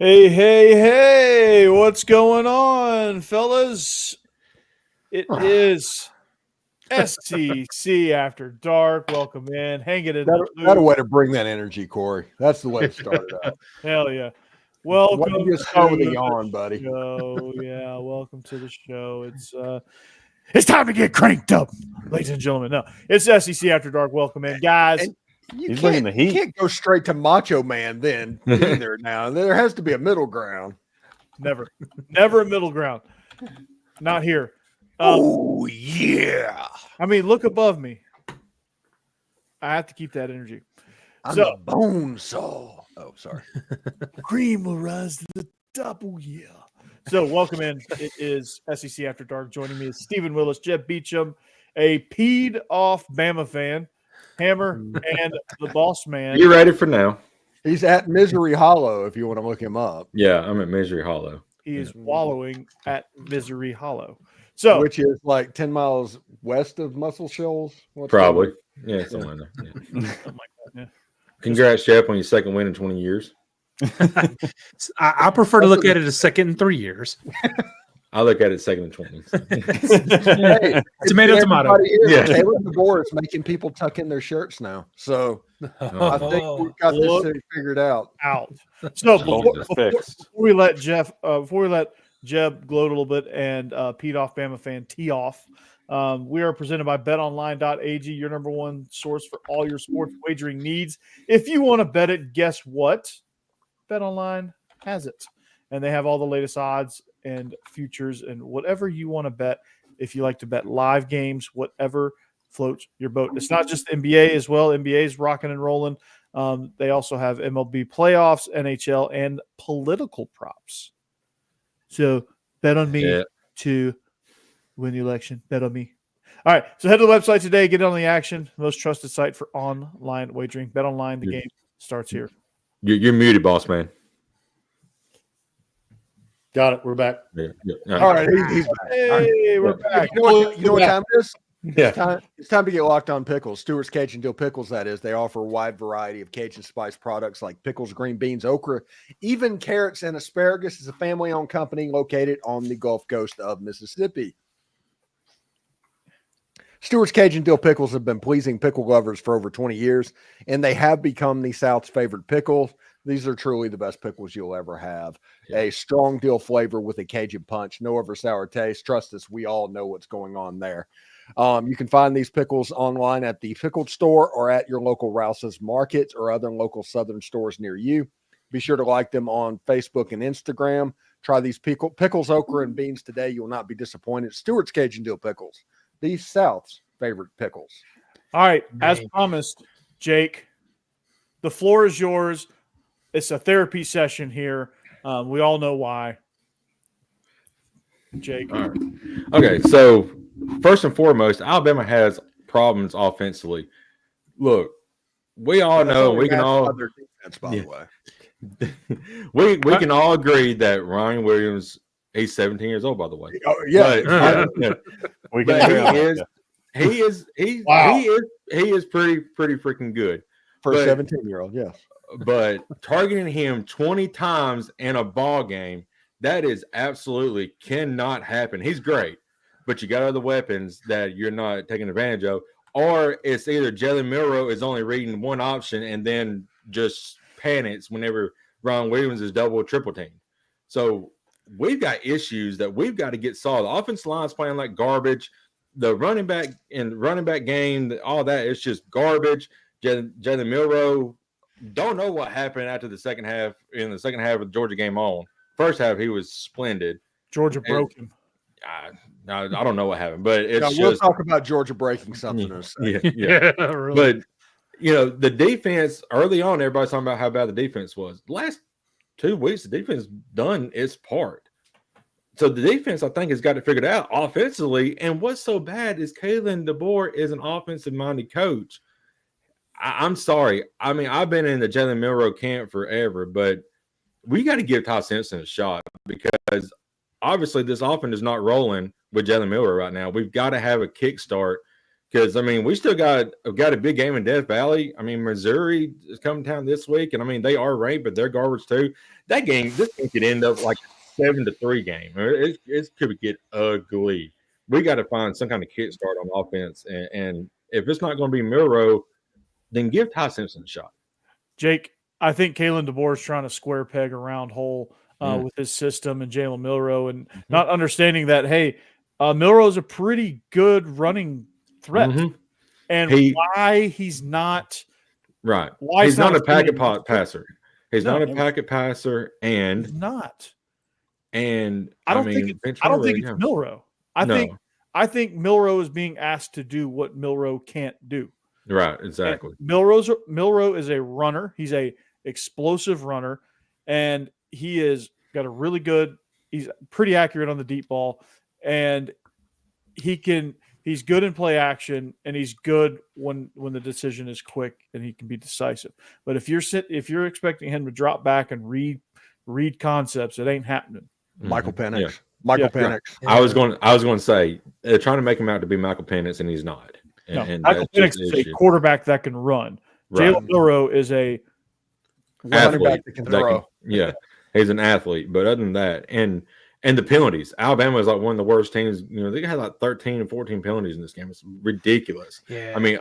Hey, hey, hey, what's going on, fellas? It is SEC After Dark. Welcome in. Hang it in the That a booth. way to bring that energy, Corey. That's the way to start it out. Hell yeah. Welcome Why don't you start with a to yawn, the buddy? show. Yeah, welcome to the show. It's time to get cranked up, ladies and gentlemen. No, it's SEC After Dark. Welcome in, guys. And you He's bringing the heat. can't go straight to Macho Man then either. Now there has to be a middle ground. Never a middle ground. Not here. Oh yeah! I mean, look above me. I have to keep that energy. I'm So- a bone saw. Oh, sorry. Cream will rise to the top. Oh, yeah. So, welcome in. It is SEC After Dark. Joining me is Steven Willis, Jeb Beecham, a peed off Bama fan, Hammer, and the boss man. You ready for now? He's at Misery Hollow if you want to look him up, Yeah, I'm at Misery Hollow. He is wallowing at Misery Hollow. So, which is like 10 miles west of Muscle Shoals. What's Probably. Yeah, something like that. Yeah. something like that, yeah. Congrats, Jeff, on your second win in 20 years. I prefer to look at it as second in 3 years. I look at it second in 20. so. Hey, Tomato, tomato. everybody here, Yeah. Taylor DeBoer is making people tuck in their shirts now. So I think we've got this thing figured out. Out. So, Hold this fixed. before we let Jeb gloat a little bit and peed off Bama fan tee off, we are presented by betonline.ag, your number one source for all your sports wagering needs. If you want to bet it, guess what? BetOnline has it. And they have all the latest odds and futures and whatever you want to bet. If you like to bet live games, whatever floats your boat. It's not just NBA as well. NBA is rocking and rolling. They also have MLB playoffs, NHL, and political props. So bet on me to win the election. Bet on me. All right. So head to the website today. Get on the action. Most trusted site for online wagering. Bet online. The game starts here. You're muted, boss man. Got it. We're back. Yeah. All right. He's back. Hey, we're back. You know what time it is? Yeah. It's time to get locked on pickles. Stewart's Cajun Dill Pickles, that is. They offer a wide variety of Cajun spice products like pickles, green beans, okra, even carrots and asparagus. Is a family-owned company located on the Gulf Coast of Mississippi. Stewart's Cajun Dill Pickles have been pleasing pickle lovers for over 20 years, and they have become the South's favorite pickles. These are truly the best pickles you'll ever have. Yeah. A strong dill flavor with a Cajun punch. No over sour taste. Trust us, we all know what's going on there. You can find these pickles online at the Pickled Store or at your local Rouse's Market or other local Southern stores near you. Be sure to like them on Facebook and Instagram. Try these pickles, okra, and beans today. You will not be disappointed. Stewart's Cajun Dill Pickles, the South's favorite pickles. All right. As promised, Jake, the floor is yours. It's a therapy session here. We all know why. Jake. All right. Okay, so first and foremost, Alabama has problems offensively. Look, we all know we can all Other defense, by the way. we can all agree that Ryan Williams, he's 17 years old, by the way. Oh, yeah. But, We but can agree on he is pretty freaking good. For but- a 17-year-old, yes. But targeting him 20 times in a ball game, that is absolutely cannot happen. He's great, but you got other weapons that you're not taking advantage of. Or it's either Jalen Milroe is only reading one option and then just panics whenever Ron Williams is double or triple team. So we've got issues that we've got to get solved. The offensive line's playing like garbage. The running back game, all that, it's just garbage. Jalen Milroe, don't know what happened after the second half. In the second half of the Georgia game on. First half, he was splendid. Georgia broke him. I don't know what happened, but it's We'll just talk about Georgia breaking something in a second. yeah. really. But the defense early on, everybody's talking about how bad the defense was. The last 2 weeks, the defense done its part. So the defense, I think, has got it figured out offensively. And what's so bad is Kalen DeBoer is an offensive-minded coach. I'm sorry. I mean, I've been in the Jalen Milroe camp forever, but we got to give Ty Simpson a shot because obviously this offense is not rolling with Jalen Milroe right now. We've got to have a kickstart Because I mean, we still got a big game in Death Valley. I mean, Missouri is coming down this week, and I mean they are ranked, but they're garbage too. This game could end up like a 7-3 game. It could get ugly. We got to find some kind of kickstart on offense, and if it's not going to be Milroe, then give Ty Simpson a shot. Jake, I think Kalen DeBoer is trying to square peg a round hole with his system and Jalen Milroe, and not understanding that, hey, Milroe is a pretty good running threat, and why he's not right. Why he's not a packet passer. He's not a packet passer, and he's not. And I don't think it's Milroe. I think Milroe is being asked to do what Milroe can't do. Right, exactly. Milroe is a runner. He's a explosive runner, and he is got a really good. He's pretty accurate on the deep ball, and he's good in play action, and he's good when the decision is quick and he can be decisive. But if you're expecting him to drop back and read concepts, it ain't happening. Michael Penix. Yeah. Michael Penix. Yeah. I was going to say they're trying to make him out to be Michael Penix, and he's not. And Michael Penix is a quarterback that can run. Right. Jalen Milroe is a athlete that can throw. He's an athlete. But other than that, and the penalties, Alabama is like one of the worst teams. You know, they had like 13 and 14 penalties in this game. It's ridiculous. Yeah. I mean,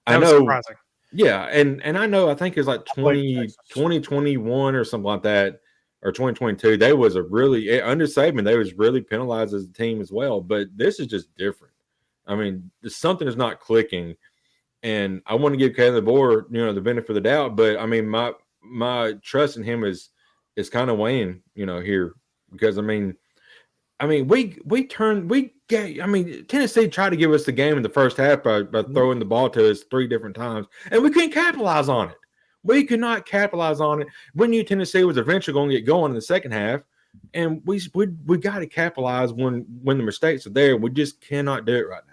I know. Surprising. Yeah, and I know. I think it's like 2021 or something like that. Or 2022, they was under Saban, they was really penalized as a team as well. But this is just different. I mean, something is not clicking, and I want to give Kalen DeBoer, the benefit of the doubt. But I mean, my trust in him is kind of weighing, here, because I mean, Tennessee tried to give us the game in the first half by throwing the ball to us 3 different times, and we couldn't capitalize on it. We could not capitalize on it. We knew Tennessee was eventually going to get going in the second half, and we got to capitalize when the mistakes are there. We just cannot do it right now.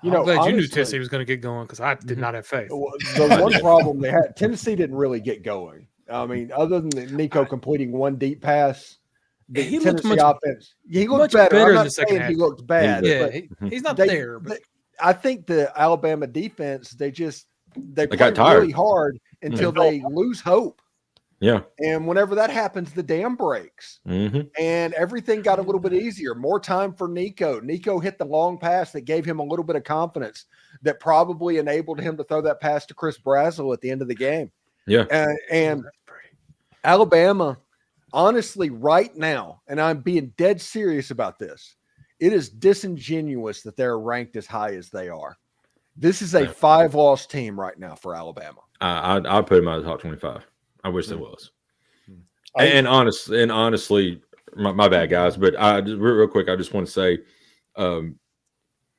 I'm glad you knew Tennessee was going to get going, because I did not have faith. The one problem they had, Tennessee didn't really get going. I mean, other than Nico completing one deep pass, the Tennessee offense, he looked better. I'm not saying he looked bad. Yeah, he's not there. But I think the Alabama defense, they got tired really hard until they lose hope. Yeah. And whenever that happens, the dam breaks. And everything got a little bit easier. More time for Nico. Nico hit the long pass that gave him a little bit of confidence that probably enabled him to throw that pass to Chris Brazzell at the end of the game. Yeah. And Alabama, honestly, right now, and I'm being dead serious about this, it is disingenuous that they're ranked as high as they are. This is a 5-loss team right now for Alabama. I'll put him out of the top 25. I wish there was. And honestly, my bad, guys. But real quick, I just want to say,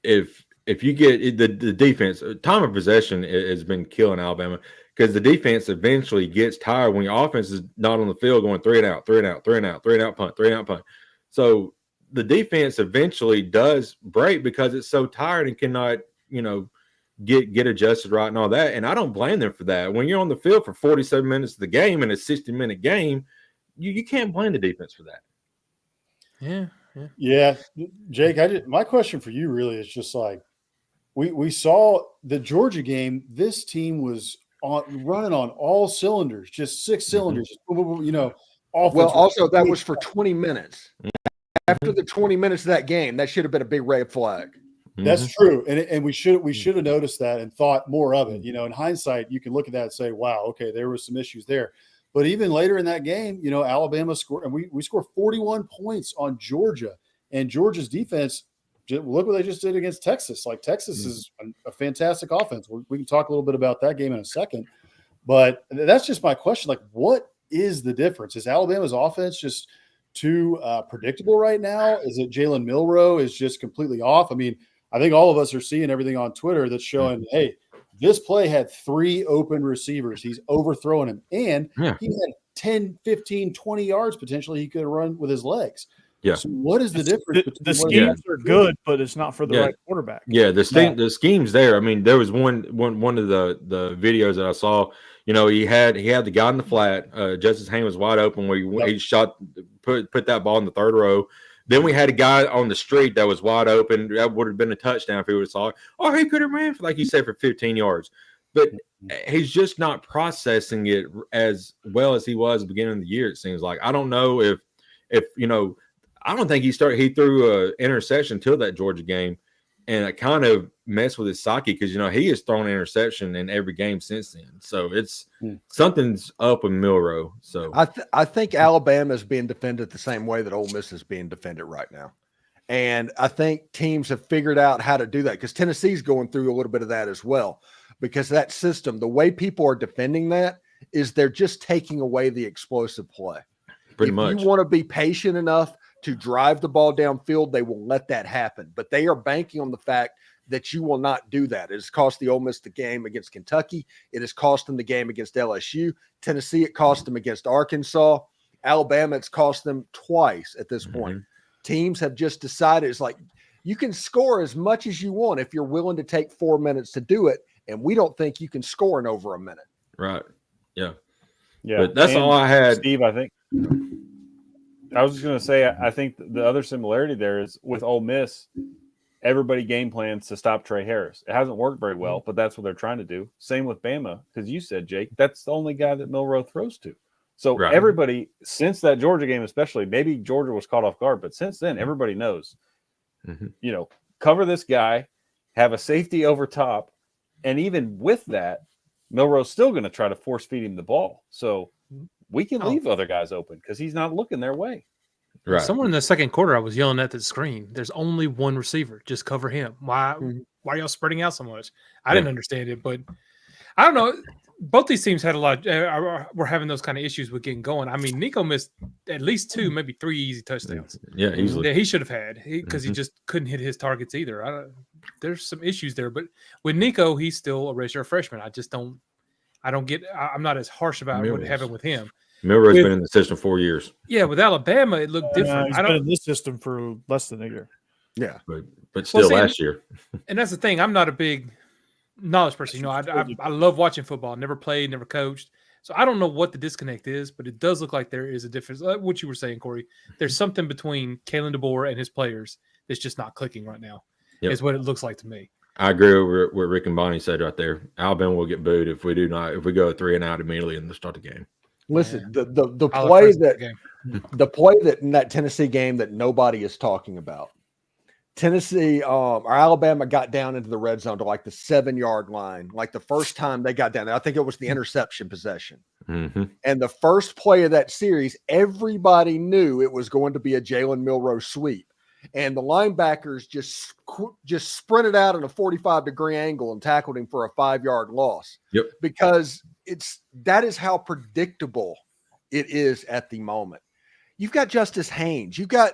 if you get the defense, time of possession has been killing Alabama, because the defense eventually gets tired when your offense is not on the field going 3 and out, 3 and out, 3 and out, 3 and out punt, 3 and out punt. So the defense eventually does break because it's so tired and cannot, get adjusted right and all that. And I don't blame them for that. When you're on the field for 47 minutes of the game in a 60-minute game, you can't blame the defense for that. Yeah. Jake, my question for you really is just like, we saw the Georgia game. This team was running on all cylinders, just 6 cylinders, Well, also that was for 20 minutes. After the 20 minutes of that game, that should have been a big red flag. That's true, and we should have noticed that and thought more of it. In hindsight, you can look at that and say, "Wow, okay, there was some issues there." But even later in that game, Alabama scored, and we scored 41 points on Georgia, and Georgia's defense. Look what they just did against Texas. Like, Texas is a fantastic offense. We can talk a little bit about that game in a second, but that's just my question. Like, what is the difference? Is Alabama's offense just too predictable right now? Is it Jalen Milroe is just completely off? I mean, I think all of us are seeing everything on Twitter that's showing, hey, this play had 3 open receivers. He's overthrowing him. And he had 10, 15, 20 yards potentially he could have run with his legs. Yeah. So what is the difference? The schemes are good, but it's not for the right quarterback. Yeah, the scheme's there. I mean, there was one of the videos that I saw. He had the guy in the flat. Justice Haynes was wide open where he shot, put that ball in the third row. Then we had a guy on the street that was wide open. That would have been a touchdown if he would have saw it. Or he could have ran, like you said, for 15 yards. But he's just not processing it as well as he was at the beginning of the year, it seems like. I don't know if I don't think he threw an interception till that Georgia game. And it kind of messed with his psyche because, he has thrown an interception in every game since then. So it's something's up with Milroe. So I think Alabama is being defended the same way that Ole Miss is being defended right now. And I think teams have figured out how to do that because Tennessee's going through a little bit of that as well. Because that system, the way people are defending that is they're just taking away the explosive play. Pretty much. If you want to be patient enough to drive the ball downfield, they will let that happen. But they are banking on the fact that you will not do that. It has cost the Ole Miss the game against Kentucky. It has cost them the game against LSU. Tennessee, it cost them against Arkansas. Alabama, it's cost them twice at this point. Teams have just decided it's like you can score as much as you want if you're willing to take 4 minutes to do it. And we don't think you can score in over a minute. Right. Yeah. Yeah. But that's all I had. Steve, I think. I was just going to say, I think the other similarity there is with Ole Miss, everybody game plans to stop Trey Harris. It hasn't worked very well, but that's what they're trying to do. Same with Bama, because you said, Jake, that's the only guy that Milroe throws to. So everybody, since that Georgia game especially, maybe Georgia was caught off guard, but since then, everybody knows, cover this guy, have a safety over top, and even with that, Milroe's still going to try to force feed him the ball. So we can leave other guys open because he's not looking their way. Right. Somewhere in the second quarter, I was yelling at the screen. There's only one receiver. Just cover him. Why are y'all spreading out so much? I didn't understand it, but I don't know. Both these teams had a lot. Were having those kind of issues with getting going. I mean, Nico missed at least 2, maybe 3 easy touchdowns. Yeah, easily. That he should have had because he just couldn't hit his targets either. There's some issues there, but with Nico, he's still a redshirt freshman. I'm not as harsh about what happened with him. Milroe's been in the system 4 years. Yeah, with Alabama, it looked different. He's been in this system for less than a year. Yeah, but still last year. And that's the thing. I'm not a big knowledge person. I love watching football. Never played, never coached. So I don't know what the disconnect is, but it does look like there is a difference. Like what you were saying, Corey, there's something between Kalen DeBoer and his players that's just not clicking right now. Is what it looks like to me. I agree with what Rick and Bonnie said right there. Alabama will get booed if we go 3 and out immediately in the start of the game. Listen, the play that in that Tennessee game that nobody is talking about. Tennessee or Alabama got down into the red zone to like the 7-yard line, like the first time they got down there. I think it was the interception possession. And the first play of that series, everybody knew it was going to be a Jalen Milroe sweep. And the linebackers just sprinted out at a 45-degree angle and tackled him for a 5-yard loss. Yep. Because that is how predictable it is at the moment. You've got Justice Haynes. You've got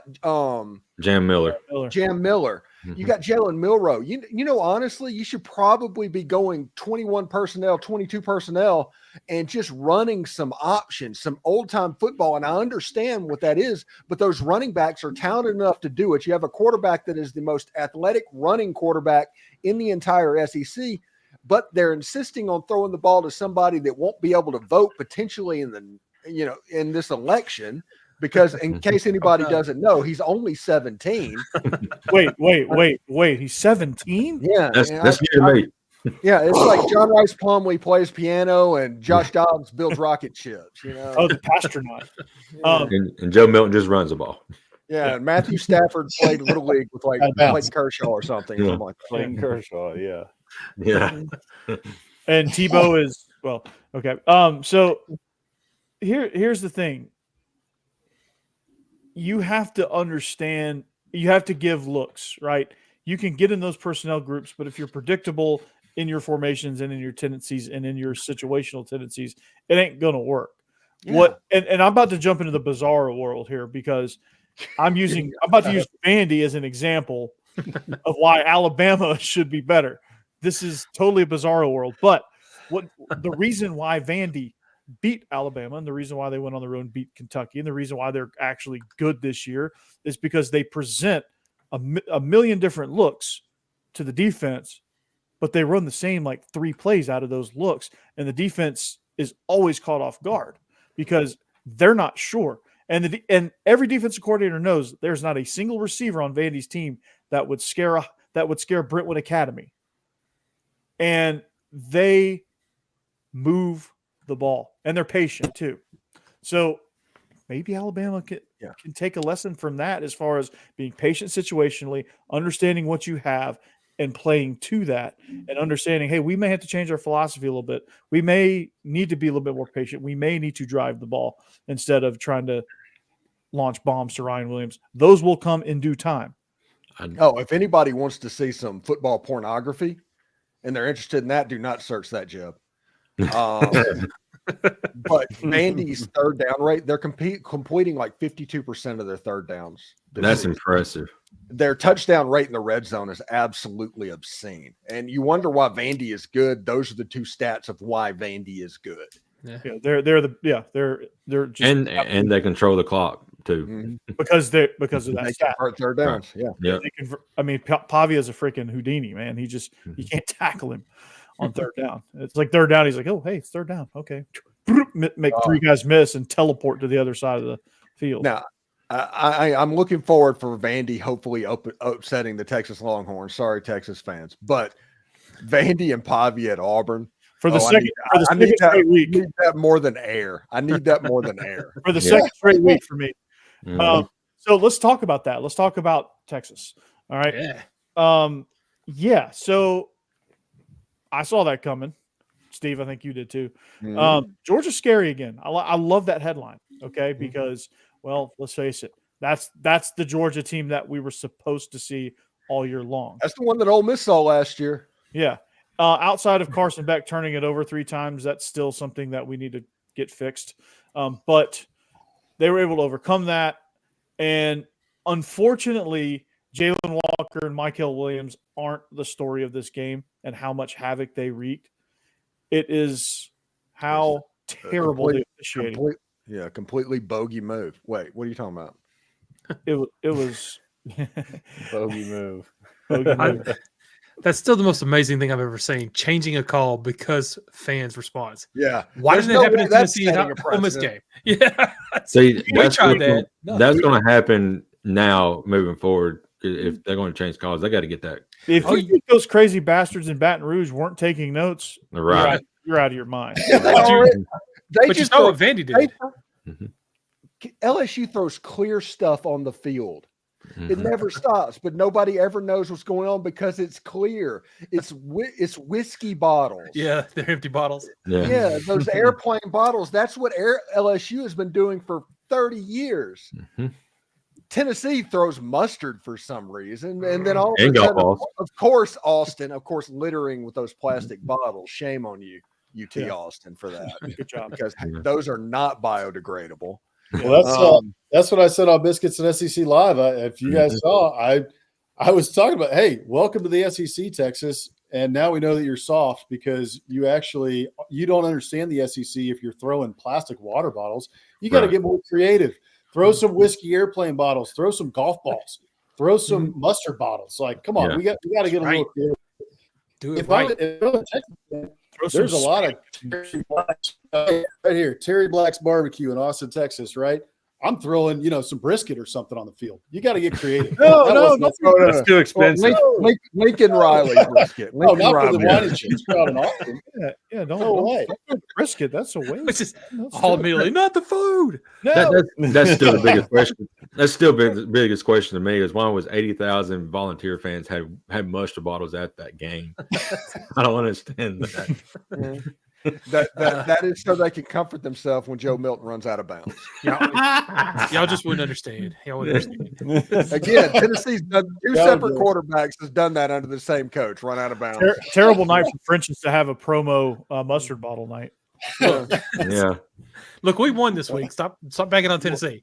Jam Miller. You got Jalen Milroe. You know, honestly, you should probably be going 21 personnel, 22 personnel, and just running some options, some old-time football. And I understand what that is, but those running backs are talented enough to do it. You have a quarterback that is the most athletic running quarterback in the entire SEC, but they're insisting on throwing the ball to somebody that won't be able to vote potentially in this election. Because in case anybody doesn't know, he's only 17. Wait. He's 17? Yeah. That's new to me. Yeah, it's like John Rice Plumlee plays piano and Josh Dobbs builds rocket ships. Oh, the astronaut. And Joe Milton just runs the ball. Yeah, and Matthew Stafford played Little League with like Clayton Kershaw or something. Yeah. Like Clayton Kershaw, yeah. And Tebow is okay. So here's the thing. You have to understand, you have to give looks, right? You can get in those personnel groups, but if you're predictable in your formations and in your tendencies and in your situational tendencies, it ain't going to work. Yeah. And I'm about to jump into the bizarre world here because I'm about to use Vandy as an example of why Alabama should be better. This is totally a bizarre world, but the reason why Vandy beat Alabama and the reason why they went on the road and beat Kentucky and the reason why they're actually good this year is because they present a million different looks to the defense, but they run the same like 3 plays out of those looks, and the defense is always caught off guard because they're not sure. And every defensive coordinator knows there's not a single receiver on Vandy's team that would scare Brentwood Academy. And they move the ball, and they're patient too. So maybe Alabama can take a lesson from that as far as being patient situationally, understanding what you have, and playing to that, and understanding, hey, we may have to change our philosophy a little bit. We may need to be a little bit more patient. We may need to drive the ball instead of trying to launch bombs to Ryan Williams. Those will come in due time. Oh, if anybody wants to see some football pornography and they're interested in that, do not search that, Jeb. But Vandy's third down rate, they're completing like 52% of their third downs. That's impressive. Their touchdown rate in the red zone is absolutely obscene. And you wonder why Vandy is good. Those are the two stats of why Vandy is good. They're just, and they control the clock too. because of that They stat. convert third downs. Yeah. I mean, Pavia's a freaking Houdini, man. You can't tackle him on third down. It's like third down. He's like, oh, hey, it's third down. Okay. Make three guys miss and teleport to the other side of the field. Now, I'm looking forward for Vandy hopefully upsetting the Texas Longhorns. Sorry, Texas fans. But Vandy and Pavia at Auburn. For the second straight week. I need that more than air. I need that more than air. For the second straight week for me. So let's talk about that. Let's talk about Texas. All right. Yeah. So I saw that coming. Steve, I think you did too. Georgia's scary again. I love that headline. Okay. Because, well, let's face it. That's the Georgia team that we were supposed to see all year long. That's the one that Ole Miss saw last year. Yeah. Outside of Carson Beck turning it over 3 times, that's still something that we need to get fixed. But they were able to overcome that. And unfortunately, Jalen Walker and Michael Williams aren't the story of this game and how much havoc they wreaked. It is how terrible the officiating. Completely bogey move. Wait, what are you talking about? It was bogey move. Bogey move. That's still the most amazing thing I've ever seen. Changing a call because fans' response. Yeah. Why didn't it happen in Tennessee Ole Miss game? Yeah. See, that's going that. to happen now moving forward. If they're going to change calls, they got to get that. If you think those crazy bastards in Baton Rouge weren't taking notes, right, you're out of your mind. But you saw what Vandy did. LSU throws clear stuff on the field. It never stops, but nobody ever knows what's going on because it's clear. It's whiskey bottles. Yeah, they're empty bottles. Yeah, those airplane bottles. That's what LSU has been doing for 30 years. Tennessee throws mustard for some reason, and then all of a sudden, of course, Austin, littering with those plastic bottles. Shame on you, UT Austin, for that. Good job, because those are not biodegradable. Well, that's what I said on Biscuits and SEC Live. If you guys saw, I was talking about, hey, welcome to the SEC, Texas, and now we know that you're soft because you don't understand the SEC if you're throwing plastic water bottles. You got to get more creative. Throw some whiskey airplane bottles. Throw some golf balls. Throw some mustard bottles. Like, come on, we got to get a little creative. Do it right. There's a lot of Terry Black's, right here, Terry Black's Barbecue in Austin, Texas, right? I'm throwing, some brisket or something on the field. You got to get creative. No, that's too expensive. Lincoln Riley brisket. Not for the wine and cheese crowd in Austin. Don't brisket. That's a waste. It's just all immediately, not the food. No. That's still the biggest question. That's still the biggest question to me is why was 80,000 volunteer fans had mustard bottles at that game? I don't understand that. That is so they can comfort themselves when Joe Milton runs out of bounds. Y'all just wouldn't understand. Y'all wouldn't understand. Again, Tennessee's done two separate quarterbacks has done that under the same coach, run out of bounds. Terrible night for French's to have a promo mustard bottle night. Yeah. Look, we won this week. Stop banging on Tennessee.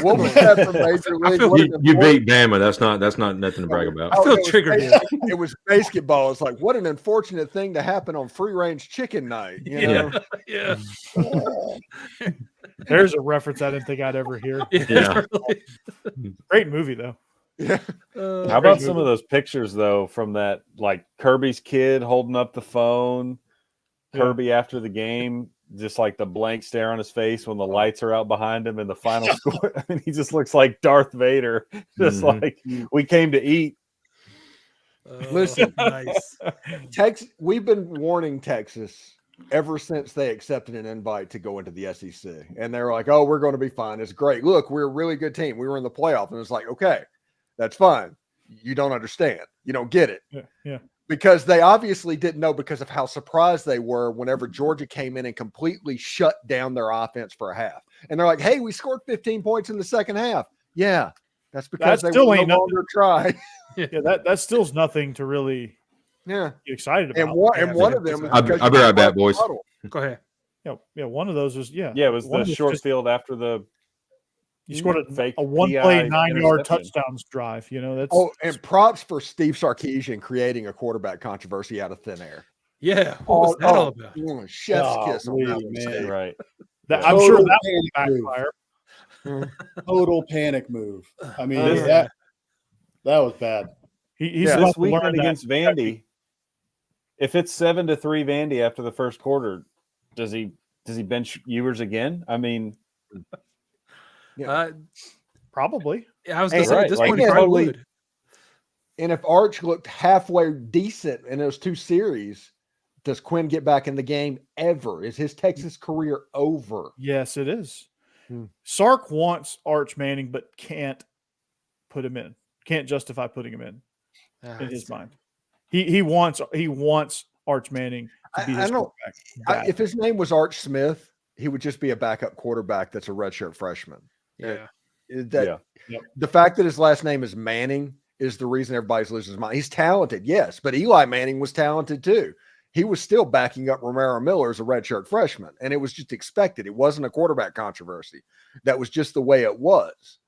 What was that from Major League? You beat Bama. That's not nothing to brag about. I feel triggered. It was basketball. It's like, what an unfortunate thing to happen on free range chicken night. You know? Yeah. There's a reference I didn't think I'd ever hear. Yeah. Great movie though. Yeah. How about some of those pictures though from that, like Kirby's kid holding up the phone? Kirby after the game, just like the blank stare on his face when the lights are out behind him in the final score. I mean, he just looks like Darth Vader. Just like we came to eat. Listen, Nice. We've been warning Texas ever since they accepted an invite to go into the SEC. And they're like, oh, we're going to be fine. It's great. Look, we're a really good team. We were in the playoff. And it's like, okay, that's fine. You don't understand. You don't get it. Yeah. Because they obviously didn't know because of how surprised they were whenever Georgia came in and completely shut down their offense for a half. And they're like, hey, we scored 15 points in the second half. Yeah, that's because they still were ain't no longer try. Yeah, that still's nothing to really Yeah. get excited about. And one of them, I'll be right back, boys. Go ahead. Yeah, one of those was Yeah, it was one the of those short just- field after the You scored fake a one-play PI 9-yard interception. touchdowns drive. You know, that's Oh, and props for Steve Sarkisian creating a quarterback controversy out of thin air. Yeah. What was that all about? Chef's kiss on that one, man. Steve. Right. I'm sure Total that panic would move. backfire. Total panic move. I mean, Yeah. that was bad. He's Yeah, about This to learn weekend that. against Vandy, if it's 7-3 Vandy after the first quarter, does he bench Ewers again? I mean, Probably. I was going to Hey, say, right, at this like, point, he yeah, probably totally- would. And if Arch looked halfway decent in those two series, does Quinn get back in the game ever? Is his Texas career over? Yes, it is. Hmm. Sark wants Arch Manning, but can't put him in. Can't justify putting him in his mind. He wants Arch Manning to be I his don't- quarterback. If his name was Arch Smith, he would just be a backup quarterback that's a redshirt freshman. Yeah. The fact that his last name is Manning is the reason everybody's losing his mind. He's talented, yes, but Eli Manning was talented too. He was still backing up Romero Miller as a redshirt freshman, and it was just expected. It wasn't a quarterback controversy. That was just the way it was.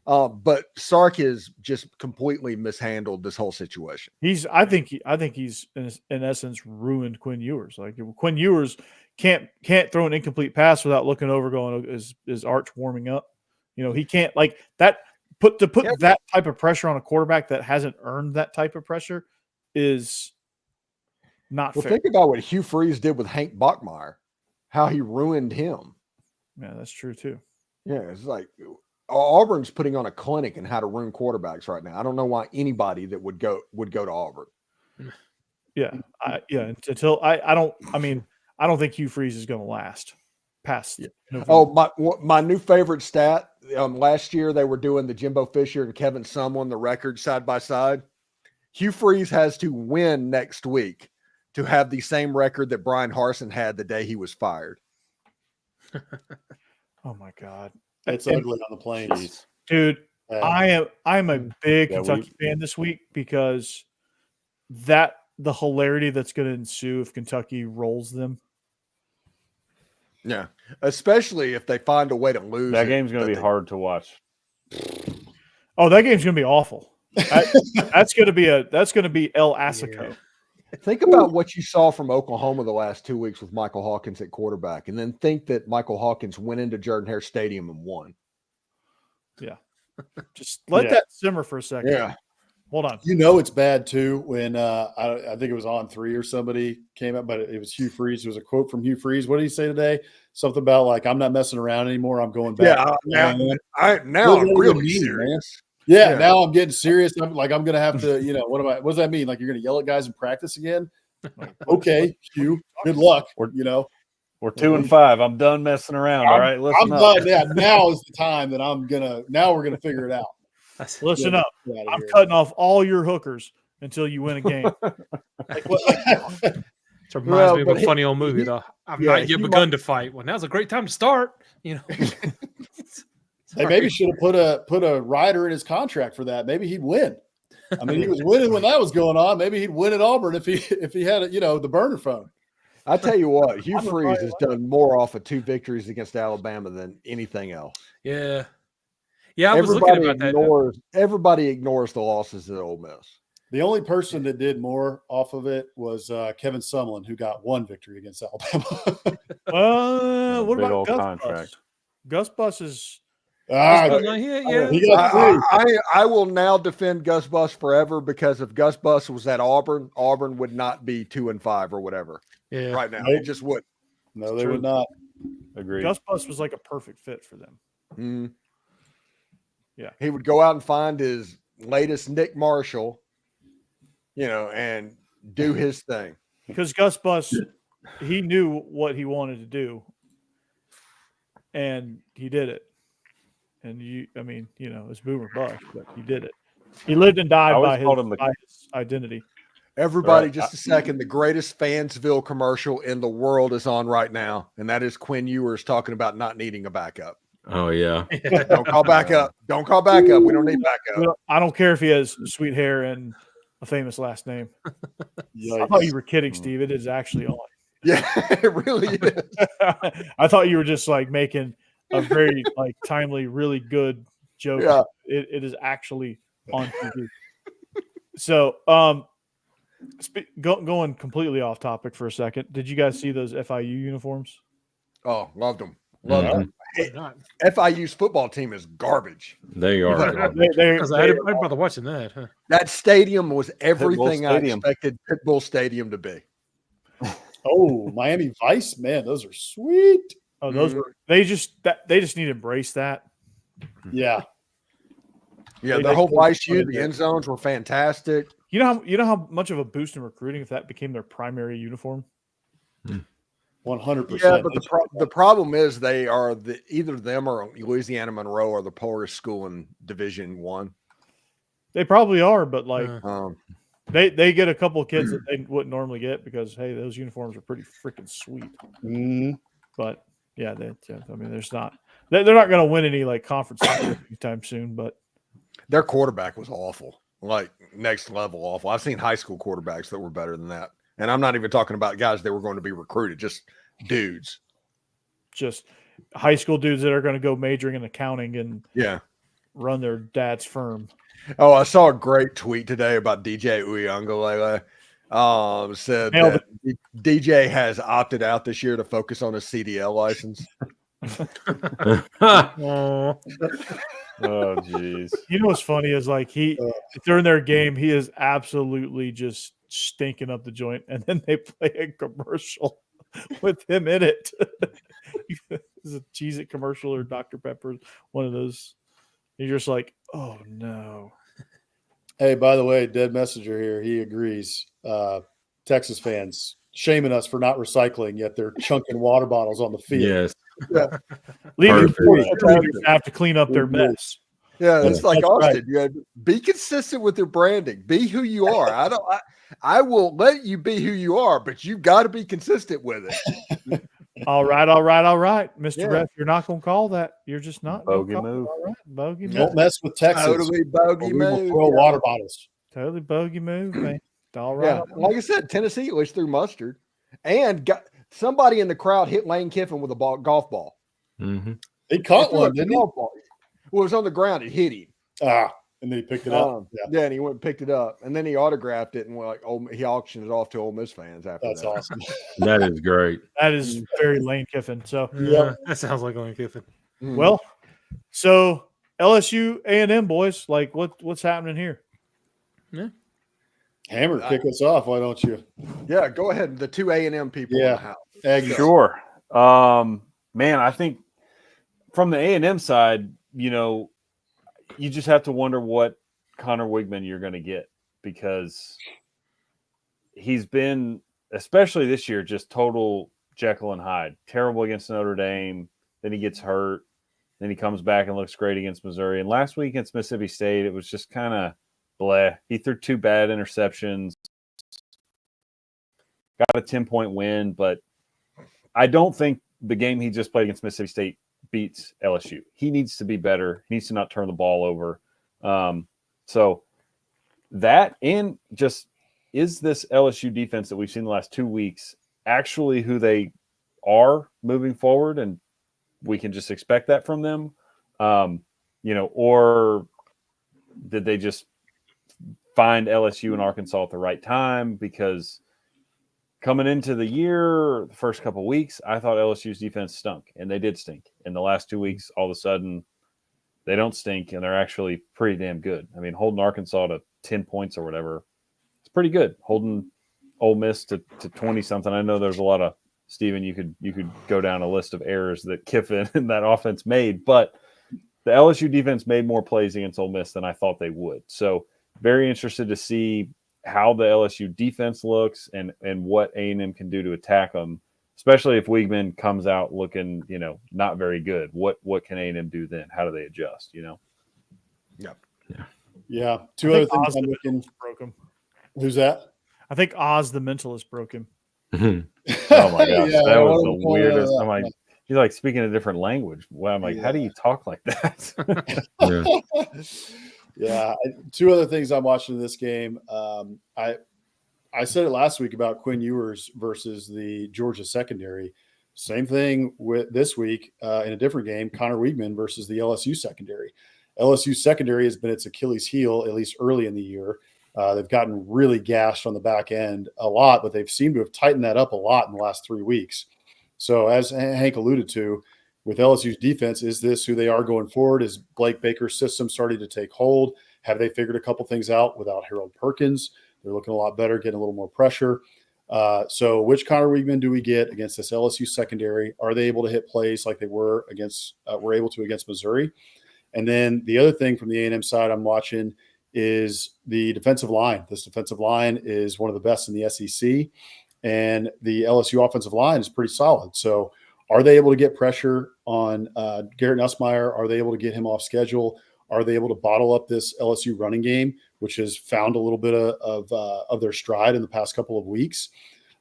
But Sark has just completely mishandled this whole situation. I think he's in essence ruined Quinn Ewers. Like Quinn Ewers can't throw an incomplete pass without looking over, going, is Arch warming up? You know, he can't like that. Put that type of pressure on a quarterback that hasn't earned that type of pressure is not fair. Think about what Hugh Freeze did with Hank Bachmeier, how he ruined him. Yeah, that's true too. Yeah, it's like Auburn's putting on a clinic in how to ruin quarterbacks right now. I don't know why anybody that would go to Auburn. Yeah, until I don't think Hugh Freeze is going to last past. November. Oh, my new favorite stat. Last year they were doing the Jimbo Fisher and Kevin Sumlin the record side by side. Hugh Freeze has to win next week to have the same record that Brian Harsin had the day he was fired. Oh my God, It's ugly on the plains. dude! I'm a big Yeah, Kentucky fan this week because the hilarity that's going to ensue if Kentucky rolls them. Yeah, especially if they find a way to lose. that game's going to be hard to watch. Oh, that game's going to be awful. That's going to be El Assico. Yeah. Think about what you saw from Oklahoma the last 2 weeks with Michael Hawkins at quarterback, and then think that Michael Hawkins went into Jordan Hare Stadium and won. Just let that simmer for a second. Yeah. Hold on. You know it's bad too when I think it was On 3 or somebody came up, but it was Hugh Freeze. It was a quote from Hugh Freeze. What did he say today? Something about like, I'm not messing around anymore. I'm going back. Now What I'm does that really mean, serious. Yeah, Yeah. now I'm getting serious. I'm gonna have to, what does that mean? Like you're gonna yell at guys in practice again? Okay, Hugh, good luck. We're 2-5. I'm done messing around. All right, I'm listen up. done. Yeah, now is the time that we're gonna figure it out. Listen Yeah, up. get outta I'm here. cutting off all your hookers until you win a game. It reminds me of but a funny old movie, though. I've yeah, not yet he begun to fight. Well, now's a great time to start. They maybe should have put a rider in his contract for that. Maybe he'd win. I mean, he was winning when that was going on. Maybe he'd win at Auburn if he had the burner phone. I tell you what, Hugh Freeze has done more off of 2 victories against Alabama than anything else. Yeah. Yeah, I was looking about that. Everybody ignores the losses at Ole Miss. The only person that did more off of it was Kevin Sumlin, who got 1 victory against Alabama. What Big about old Gus contract. Bus? Gus Bus is Yeah. He got 3. I will now defend Gus Bus forever because if Gus Bus was at Auburn, Auburn would not be 2-5 or whatever Yeah. right now. Nope. It just would. No, they would not. Agreed. Gus Bus was like a perfect fit for them. Mm. Yeah. He would go out and find his latest Nick Marshall, and do his thing. Because Gus Bus, he knew what he wanted to do, and he did it. And it's boomer bust, but he did it. He lived and died by his identity. Everybody, just a second. The greatest Fansville commercial in the world is on right now, and that is Quinn Ewers talking about not needing a backup. Oh yeah. Don't call back up. Don't call back up. We don't need backup. I don't care if he has sweet hair and a famous last name. I thought you were kidding, Steve. It is actually on. Yeah, it really is. I thought you were just like making a very like timely, really good joke. Yeah. It is actually on TV. So, going completely off topic for a second. Did you guys see those FIU uniforms? Oh, loved them. Loved them. Hey, Not. FIU's football team is garbage. They are. Because I didn't bother watching that. Huh? That stadium was everything I Stadium. expected Pitbull Stadium to be. Oh, Miami Vice, man, those are sweet. Oh, those were they just need to embrace that. Yeah. Yeah, They the whole just- Vice U, the end zones were fantastic. You know how much of a boost in recruiting if that became their primary uniform? 100%. Yeah, but the problem is they are either them or Louisiana Monroe are the poorest school in Division One. They probably are, but like Um, they get a couple of kids that they wouldn't normally get because hey, those uniforms are pretty freaking sweet. Mhm. But yeah, there's not they're not going to win any like conference anytime soon. But their quarterback was awful, like next level awful. I've seen high school quarterbacks that were better than that, and I'm not even talking about guys that were going to be recruited, just dudes. just high school dudes that are going to go majoring in accounting and Yeah. run their dad's firm. Oh, I saw a great tweet today about DJ Uyunglele. Said Nailed that DJ has opted out this year to focus on his CDL license. Oh, jeez. You know what's funny is like during their game he is absolutely just stinking up the joint, and then they play a commercial with him in it. Is a Cheez-It commercial or Dr. Pepper, one of those. You're just like, oh no. Hey, by the way, Dead Messenger here. He agrees. Texas fans shaming us for not recycling, yet they're chunking water bottles on the field. Yes. Leaving Perfect. cheerleaders have to clean up their mess. Yeah, it's like That's Austin. You had, be consistent with your branding. Be who you are. I will let you be who you are, but you got to be consistent with it. All right, Mr. Yeah. Ref. You're not going to call that. You're just not. gonna Bogey call it. move. All right, bogey move. Don't mess with Texas. Totally bogey or we will move. throw Yeah. water bottles. Totally bogey move, man. All right. Yeah, like I said, Tennessee at least threw mustard, and got somebody in the crowd hit Lane Kiffin with a golf ball. Mm-hmm. He caught Threw one, a didn't he? golf ball. Well, it was on the ground. It hit him. And then he picked it up. Yeah, Yeah, and he went and picked it up, and then he autographed it, and he auctioned it off to Ole Miss fans after that's that. awesome. That is great. That is very Lane Kiffin. So, Yeah, that sounds like Lane Kiffin. Mm. well, so LSU A&M boys, like what's happening here? Hammer, kick us off. Why don't you? Yeah, go ahead. The two A&M people in Yeah. the house. Aggie. Sure. Man, I think from the A&M side, you just have to wonder what Connor Wigman you're going to get, because he's been, especially this year, just total Jekyll and Hyde. Terrible against Notre Dame. Then he gets hurt. Then he comes back and looks great against Missouri. And last week against Mississippi State, it was just kind of bleh. He threw 2 bad interceptions. Got a 10-point win, but I don't think the game he just played against Mississippi State beats LSU. He needs to be better. He needs to not turn the ball over. So that, and just, is this LSU defense that we've seen the last 2 weeks actually who they are moving forward, and we can just expect that from them? Or did they just find LSU and Arkansas at the right time? Because coming into the year, the first couple of weeks, I thought LSU's defense stunk, and they did stink. In the last 2 weeks, all of a sudden, they don't stink, and they're actually pretty damn good. I mean, holding Arkansas to 10 points or whatever, it's pretty good. Holding Ole Miss to 20-something. I know there's a lot of Steven, you could go down a list of errors that Kiffin and that offense made, but the LSU defense made more plays against Ole Miss than I thought they would. So very interested to see how the LSU defense looks and what A&M can do to attack them, especially if Weigman comes out looking, not very good. What can A&M do then? How do they adjust, Yep. Yeah. Two other things I'm looking. Broke him. Who's that? I think Oz the Mentalist broke him. Oh my gosh, Yeah, that I was wanted the to point weirdest. that I'm out. like, he's like speaking a different language. Well, I'm like, how do you talk like that? Yeah. Two other things I'm watching in this game. I said it last week about Quinn Ewers versus the Georgia secondary. Same thing with this week in a different game, Connor Weigman versus the LSU secondary. LSU secondary has been its Achilles heel, at least early in the year. They've gotten really gashed on the back end a lot, but they've seemed to have tightened that up a lot in the last 3 weeks. So as Hank alluded to, with LSU's defense, is this who they are going forward? Is Blake Baker's system starting to take hold? Have they figured a couple things out without Harold Perkins? They're looking a lot better, getting a little more pressure. So which Connor Weigman do we get against this LSU secondary? Are they able to hit plays like they were able to against Missouri? And then the other thing from the A&M side I'm watching is the defensive line. This defensive line is one of the best in the SEC, and the LSU offensive line is pretty solid. So are they able to get pressure on Garrett Nussmeier? Are they able to get him off schedule? Are they able to bottle up this LSU running game, which has found a little bit of their stride in the past couple of weeks?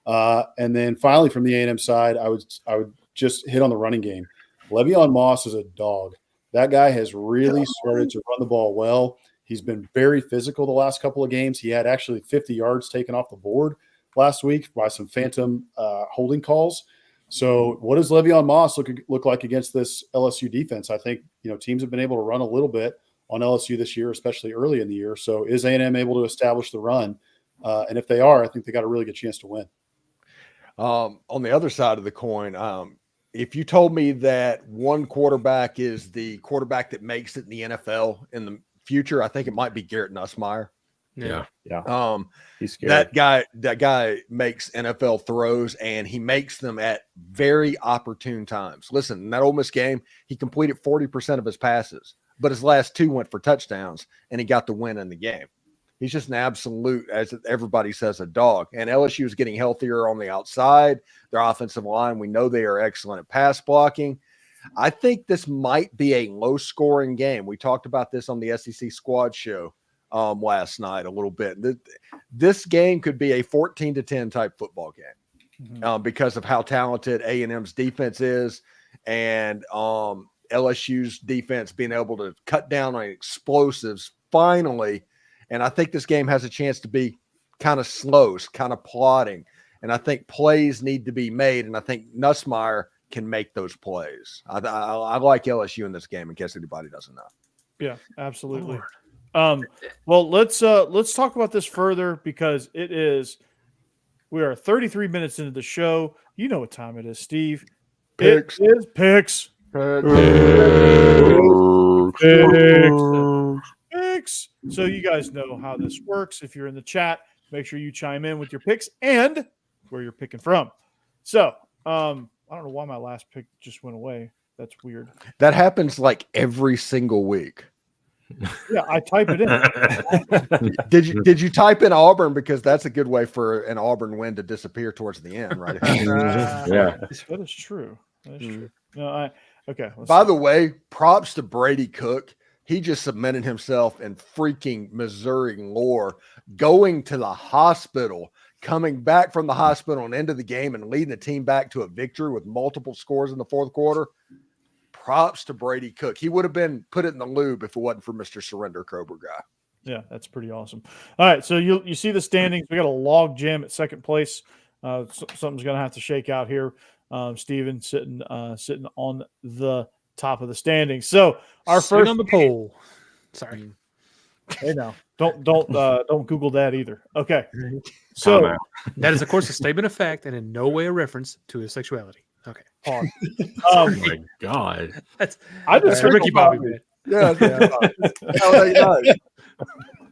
And then finally, from the A&M side, I would just hit on the running game. Le'Veon Moss is a dog. That guy has really started to run the ball well. He's been very physical the last couple of games. He had actually 50 yards taken off the board last week by some phantom holding calls. So what does Le'Veon Moss look like against this LSU defense? I think, teams have been able to run a little bit on LSU this year, especially early in the year. So is A&M able to establish the run? And if they are, I think they got a really good chance to win. On the other side of the coin, if you told me that one quarterback is the quarterback that makes it in the NFL in the future, I think it might be Garrett Nussmeier. Yeah. He's scary. That guy makes NFL throws, and he makes them at very opportune times. Listen, in that Ole Miss game, he completed 40% of his passes, but his last 2 went for touchdowns, and he got the win in the game. He's just an absolute, as everybody says, a dog. And LSU is getting healthier on the outside. Their offensive line, we know they are excellent at pass blocking. I think this might be a low-scoring game. We talked about this on the SEC Squad show last night a little bit. This game could be a 14-10 type football game because of how talented A&M's defense is, and LSU's defense being able to cut down on explosives finally. And I think this game has a chance to be kind of slow, kind of plodding. And I think plays need to be made, and I think Nussmeier can make those plays. I like LSU in this game, in case anybody doesn't know. Yeah, absolutely. Well, let's talk about this further, because we are 33 minutes into the show. You know what time it is, Steve. Picks. It is picks. Picks. So you guys know how this works. If you're in the chat, make sure you chime in with your picks and where you're picking from. So I don't know why my last pick just went away. That's weird. That happens like every single week. Yeah, I type it in. Did you type in Auburn? Because that's a good way for an Auburn win to disappear towards the end, right? Yeah. That is true. That is true. No, okay. By the way, props to Brady Cook. He just cemented himself in freaking Missouri lore, going to the hospital, coming back from the hospital and into the game and leading the team back to a victory with multiple scores in the fourth quarter. Props to Brady Cook. He would have been put it in the lube if it wasn't for Mr. Surrender Cobra guy. Yeah, that's pretty awesome. All right, so you see the standings. We got a log jam at second place. Something's going to have to shake out here. Steven sitting on the top of the standings. So our first on the poll. Sorry. Hey, now don't Google that either. Okay. So that is, of course, a statement of fact and in no way a reference to his sexuality. Okay. Oh my God. I just Ricky Bobby, man. Yeah.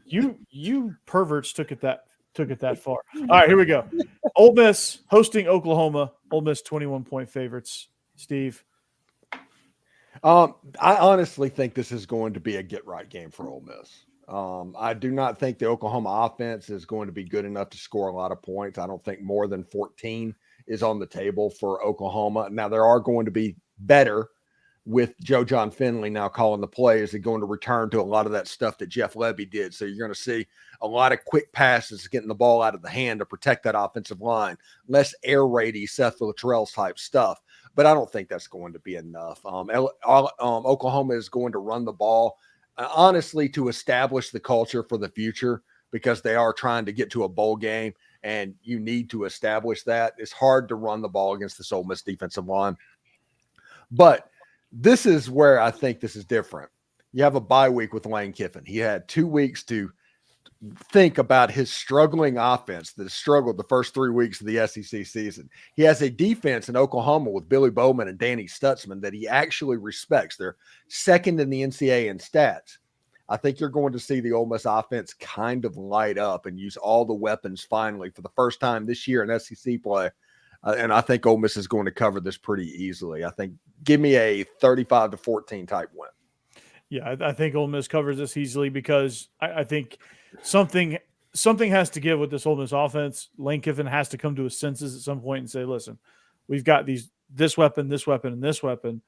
You perverts took it that far. All right, here we go. Ole Miss hosting Oklahoma. Ole Miss 21-point favorites. Steve. I honestly think this is going to be a get-right game for Ole Miss. I do not think the Oklahoma offense is going to be good enough to score a lot of points. I don't think more than 14 is on the table for Oklahoma. Now, there are going to be better with Joe John Finley now calling the plays. They're going to return to a lot of that stuff that Jeff Levy did. So you're going to see a lot of quick passes getting the ball out of the hand to protect that offensive line, less air raidy Seth Luttrell's type stuff. But I don't think that's going to be enough. Oklahoma is going to run the ball, honestly, to establish the culture for the future, because they are trying to get to a bowl game, and you need to establish that. It's hard to run the ball against this Ole Miss defensive line. But this is where I think this is different. You have a bye week with Lane Kiffin. He had 2 weeks to think about his struggling offense that has struggled the first 3 weeks of the SEC season. He has a defense in Oklahoma with Billy Bowman and Danny Stutzman that he actually respects. They're second in the NCAA in stats. I think you're going to see the Ole Miss offense kind of light up and use all the weapons finally for the first time this year in SEC play. And I think Ole Miss is going to cover this pretty easily. I think give me a 35-14 type win. Yeah, I think Ole Miss covers this easily because I think something has to give with this Ole Miss offense. Lane Kiffin has to come to his senses at some point and say, listen, we've got this weapon, and this weapon.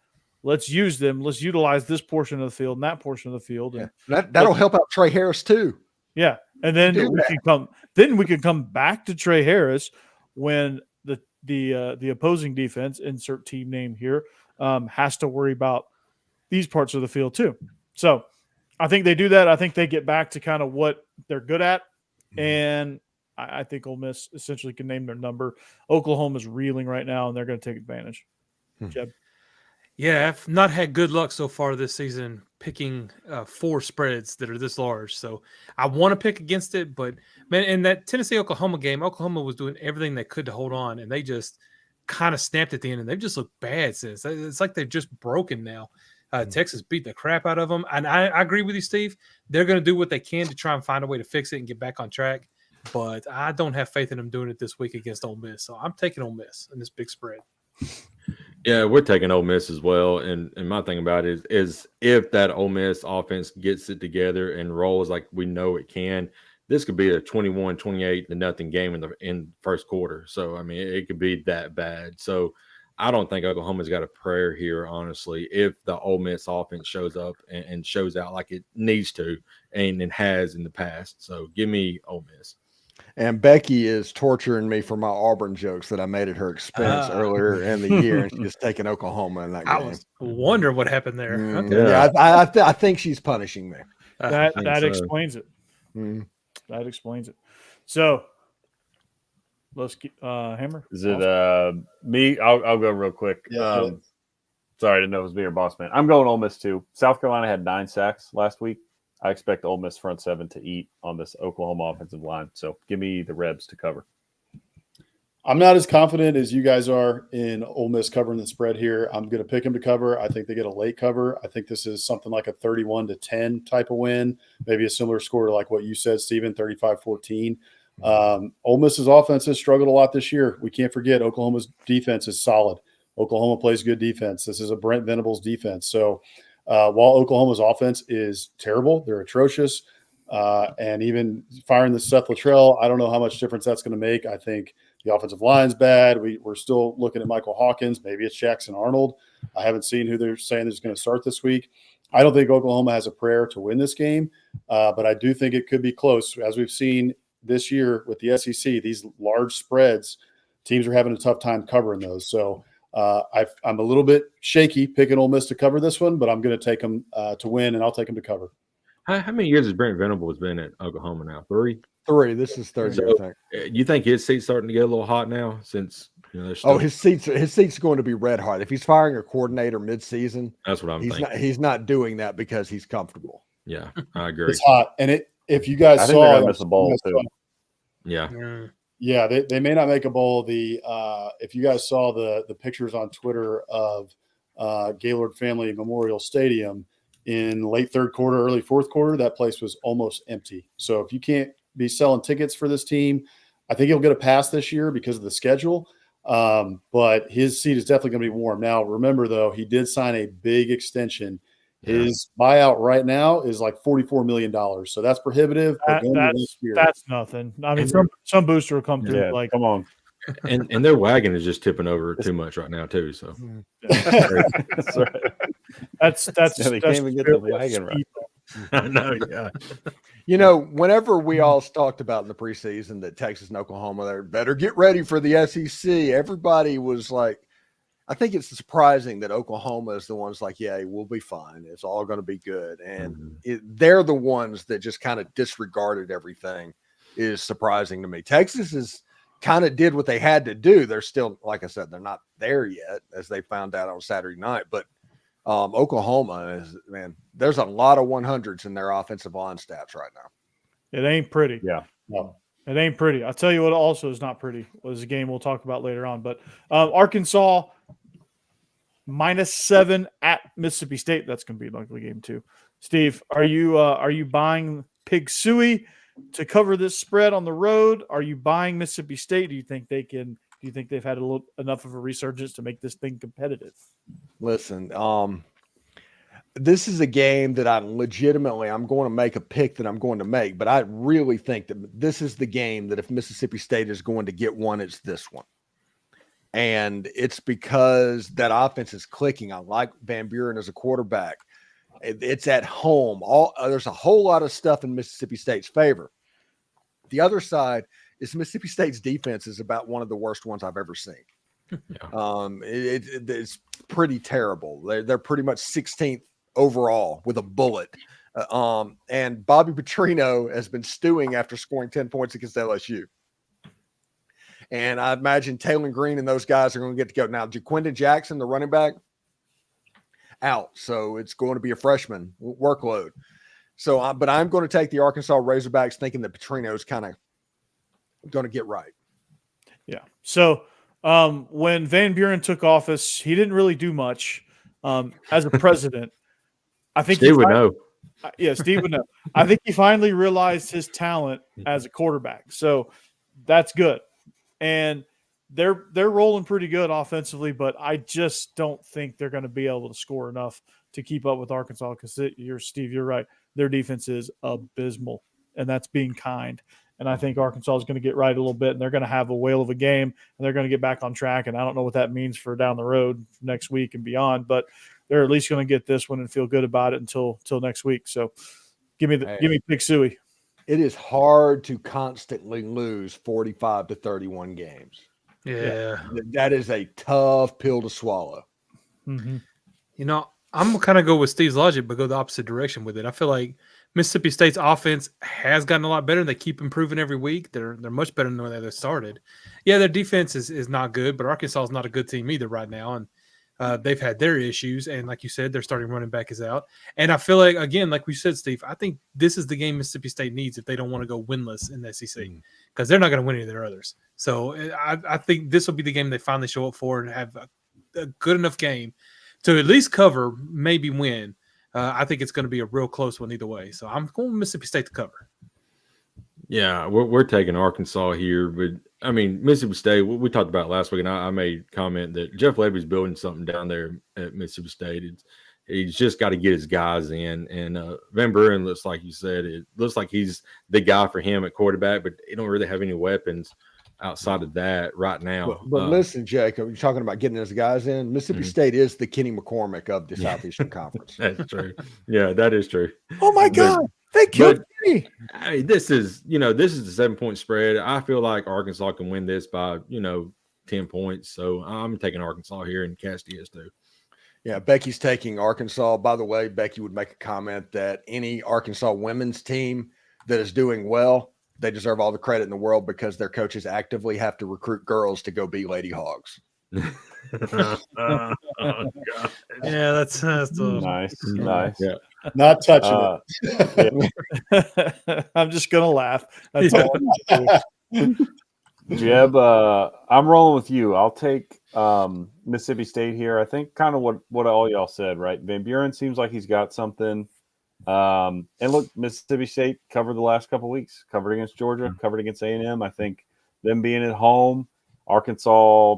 Let's use them. Let's utilize this portion of the field and that portion of the field. And that'll help out Trey Harris too. Yeah. And then we can come back to Trey Harris when the opposing defense, insert team name here, has to worry about these parts of the field too. So I think they do that. I think they get back to kind of what they're good at. And I think Ole Miss essentially can name their number. Oklahoma's reeling right now, and they're going to take advantage. Jeb? Yeah, I've not had good luck so far this season picking 4 spreads that are this large. So I want to pick against it. But, man, in that Tennessee-Oklahoma game, Oklahoma was doing everything they could to hold on, and they just kind of snapped at the end, and they've just looked bad since. It's like they're just broken now. Texas beat the crap out of them. And I agree with you, Steve. They're going to do what they can to try and find a way to fix it and get back on track. But I don't have faith in them doing it this week against Ole Miss. So I'm taking Ole Miss in this big spread. Yeah, we're taking Ole Miss as well. And my thing about it is if that Ole Miss offense gets it together and rolls like we know it can, this could be a 21-28-0 game in the first quarter. So, I mean, it could be that bad. So, I don't think Oklahoma's got a prayer here, honestly, if the Ole Miss offense shows up and shows out like it needs to and has in the past. So give me Ole Miss. And Becky is torturing me for my Auburn jokes that I made at her expense earlier in the year, and she's taking Oklahoma in that game. I was wondering what happened there. Okay. Yeah, I think she's punishing me. That explains it. That explains it. So let's keep Hammer. Is it me? I'll go real quick. Yeah, sorry, I didn't know it was me or Boss Man. I'm going Ole Miss too. South Carolina had 9 sacks last week. I expect Ole Miss front 7 to eat on this Oklahoma offensive line. So give me the Rebs to cover. I'm not as confident as you guys are in Ole Miss covering the spread here. I'm going to pick them to cover. I think they get a late cover. I think this is something like a 31-10 type of win, maybe a similar score to like what you said, Steven, 35-14. Ole Miss's offense has struggled a lot this year. We can't forget Oklahoma's defense is solid. Oklahoma plays good defense. This is a Brent Venables defense. So while Oklahoma's offense is terrible, they're atrocious. And even firing the Seth Luttrell, I don't know how much difference that's going to make. I think the offensive line's bad. We're still looking at Michael Hawkins. Maybe it's Jackson Arnold. I haven't seen who they're saying is going to start this week. I don't think Oklahoma has a prayer to win this game, but I do think it could be close. As we've seen this year with the SEC, these large spreads, teams are having a tough time covering those. So I'm a little bit shaky picking Ole Miss to cover this one, but I'm going to take them to win, and I'll take them to cover. How many years has Brent Venables been at Oklahoma now? 3? 3. This is third year, I think. You think his seat's starting to get a little hot now since his seat's going to be red hot. If he's firing a coordinator mid-season, that's what I'm thinking. He's not doing that because he's comfortable. Yeah, I agree. It's hot, and if you guys I think saw, they're gonna miss a bowl too. Yeah, they may not make a bowl. If you guys saw the pictures on Twitter of Gaylord Family Memorial Stadium in late third quarter, early fourth quarter, that place was almost empty. So if you can't be selling tickets for this team, I think he'll get a pass this year because of the schedule. But his seat is definitely going to be warm. Now, remember, though, he did sign a big extension. His buyout right now is like $44 million. So that's prohibitive. But That's nothing. I mean, some booster will come through. Yeah, like, come on. And their wagon is just tipping over too much right now too. So That's right. that's Yeah, they can't even get the wagon right. I know, yeah. You know, whenever we all talked about in the preseason that Texas and Oklahoma, they better get ready for the SEC, everybody was like, I think it's surprising that Oklahoma is the ones like, yeah, we'll be fine. It's all going to be good. And they're the ones that just kind of disregarded everything is surprising to me. Texas is kind of did what they had to do. They're still, like I said, they're not there yet, as they found out on Saturday night. But Oklahoma is, man, there's a lot of 100s in their offensive line stats right now. It ain't pretty. Yeah. No. It ain't pretty. I'll tell you what also is not pretty was a game we'll talk about later on. But Arkansas -7 at Mississippi State. That's going to be an ugly game too. Steve, are you buying Pig Suey to cover this spread on the road? Are you buying Mississippi State? Do you think they've had enough of a resurgence to make this thing competitive? Listen, this is a game that I'm going to make a pick that I'm going to make, but I really think that this is the game that if Mississippi State is going to get one, it's this one. And it's because that offense is clicking. I like Van Buren as a quarterback. It's at home. There's a whole lot of stuff in Mississippi State's favor. The other side is Mississippi State's defense is about one of the worst ones I've ever seen. Yeah. It's pretty terrible. They're pretty much 16th overall with a bullet. And Bobby Petrino has been stewing after scoring 10 points against LSU. And I imagine Taylor Green and those guys are going to get to go. Now, Jaquindon Jackson, the running back, out. So it's going to be a freshman workload. So, but I'm going to take the Arkansas Razorbacks thinking that Petrino is kind of going to get right. Yeah. So when Van Buren took office, he didn't really do much as a president. I think Steve would know. Yeah, Steve would know. I think he finally realized his talent as a quarterback. So that's good. And they're rolling pretty good offensively, but I just don't think they're going to be able to score enough to keep up with Arkansas because Steve, you're right. Their defense is abysmal, and that's being kind. And I think Arkansas is going to get right a little bit, and they're going to have a whale of a game, and they're going to get back on track. And I don't know what that means for down the road next week and beyond, but they're at least going to get this one and feel good about it until next week. So give me Pig Suey. It is hard to constantly lose 45 to 31 games. Yeah. That is a tough pill to swallow. Mm-hmm. You know, I'm going to kind of go with Steve's logic, but go the opposite direction with it. I feel like Mississippi State's offense has gotten a lot better. They keep improving every week. They're much better than when they started. Yeah, their defense is not good, but Arkansas is not a good team either right now. And they've had their issues. And like you said, their starting running back is out. And I feel like, again, like we said, Steve, I think this is the game Mississippi State needs if they don't want to go winless in the SEC because they're not going to win any of their others. So I think this will be the game they finally show up for and have a good enough game to at least cover, maybe win. I think it's going to be a real close one either way. So I'm going with Mississippi State to cover. Yeah, we're taking Arkansas here, but I mean Mississippi State. We talked about last week, and I made a comment that Jeff Levy's building something down there at Mississippi State. He's just got to get his guys in, and Van Buren looks like you said. It looks like he's the guy for him at quarterback, but he don't really have any weapons outside of that right now. But listen, Jacob, you're talking about getting his guys in. Mississippi State is the Kenny McCormick of the Southeastern Conference. That's true. Yeah, that is true. Oh my God. They killed me. This is the 7-point spread. I feel like Arkansas can win this by 10 points. So I'm taking Arkansas here, and Cassidy is too. Yeah, Becky's taking Arkansas. By the way, Becky would make a comment that any Arkansas women's team that is doing well, they deserve all the credit in the world because their coaches actively have to recruit girls to go be Lady Hogs. Yeah, that's nice. Yeah. Not touching it. I'm just gonna laugh. That's all. Jeb, I'm rolling with you. I'll take Mississippi State here. I think kind of what all y'all said, right? Van Buren seems like he's got something. And look, Mississippi State covered the last couple of weeks, covered against Georgia, covered against A&M. I think them being at home, Arkansas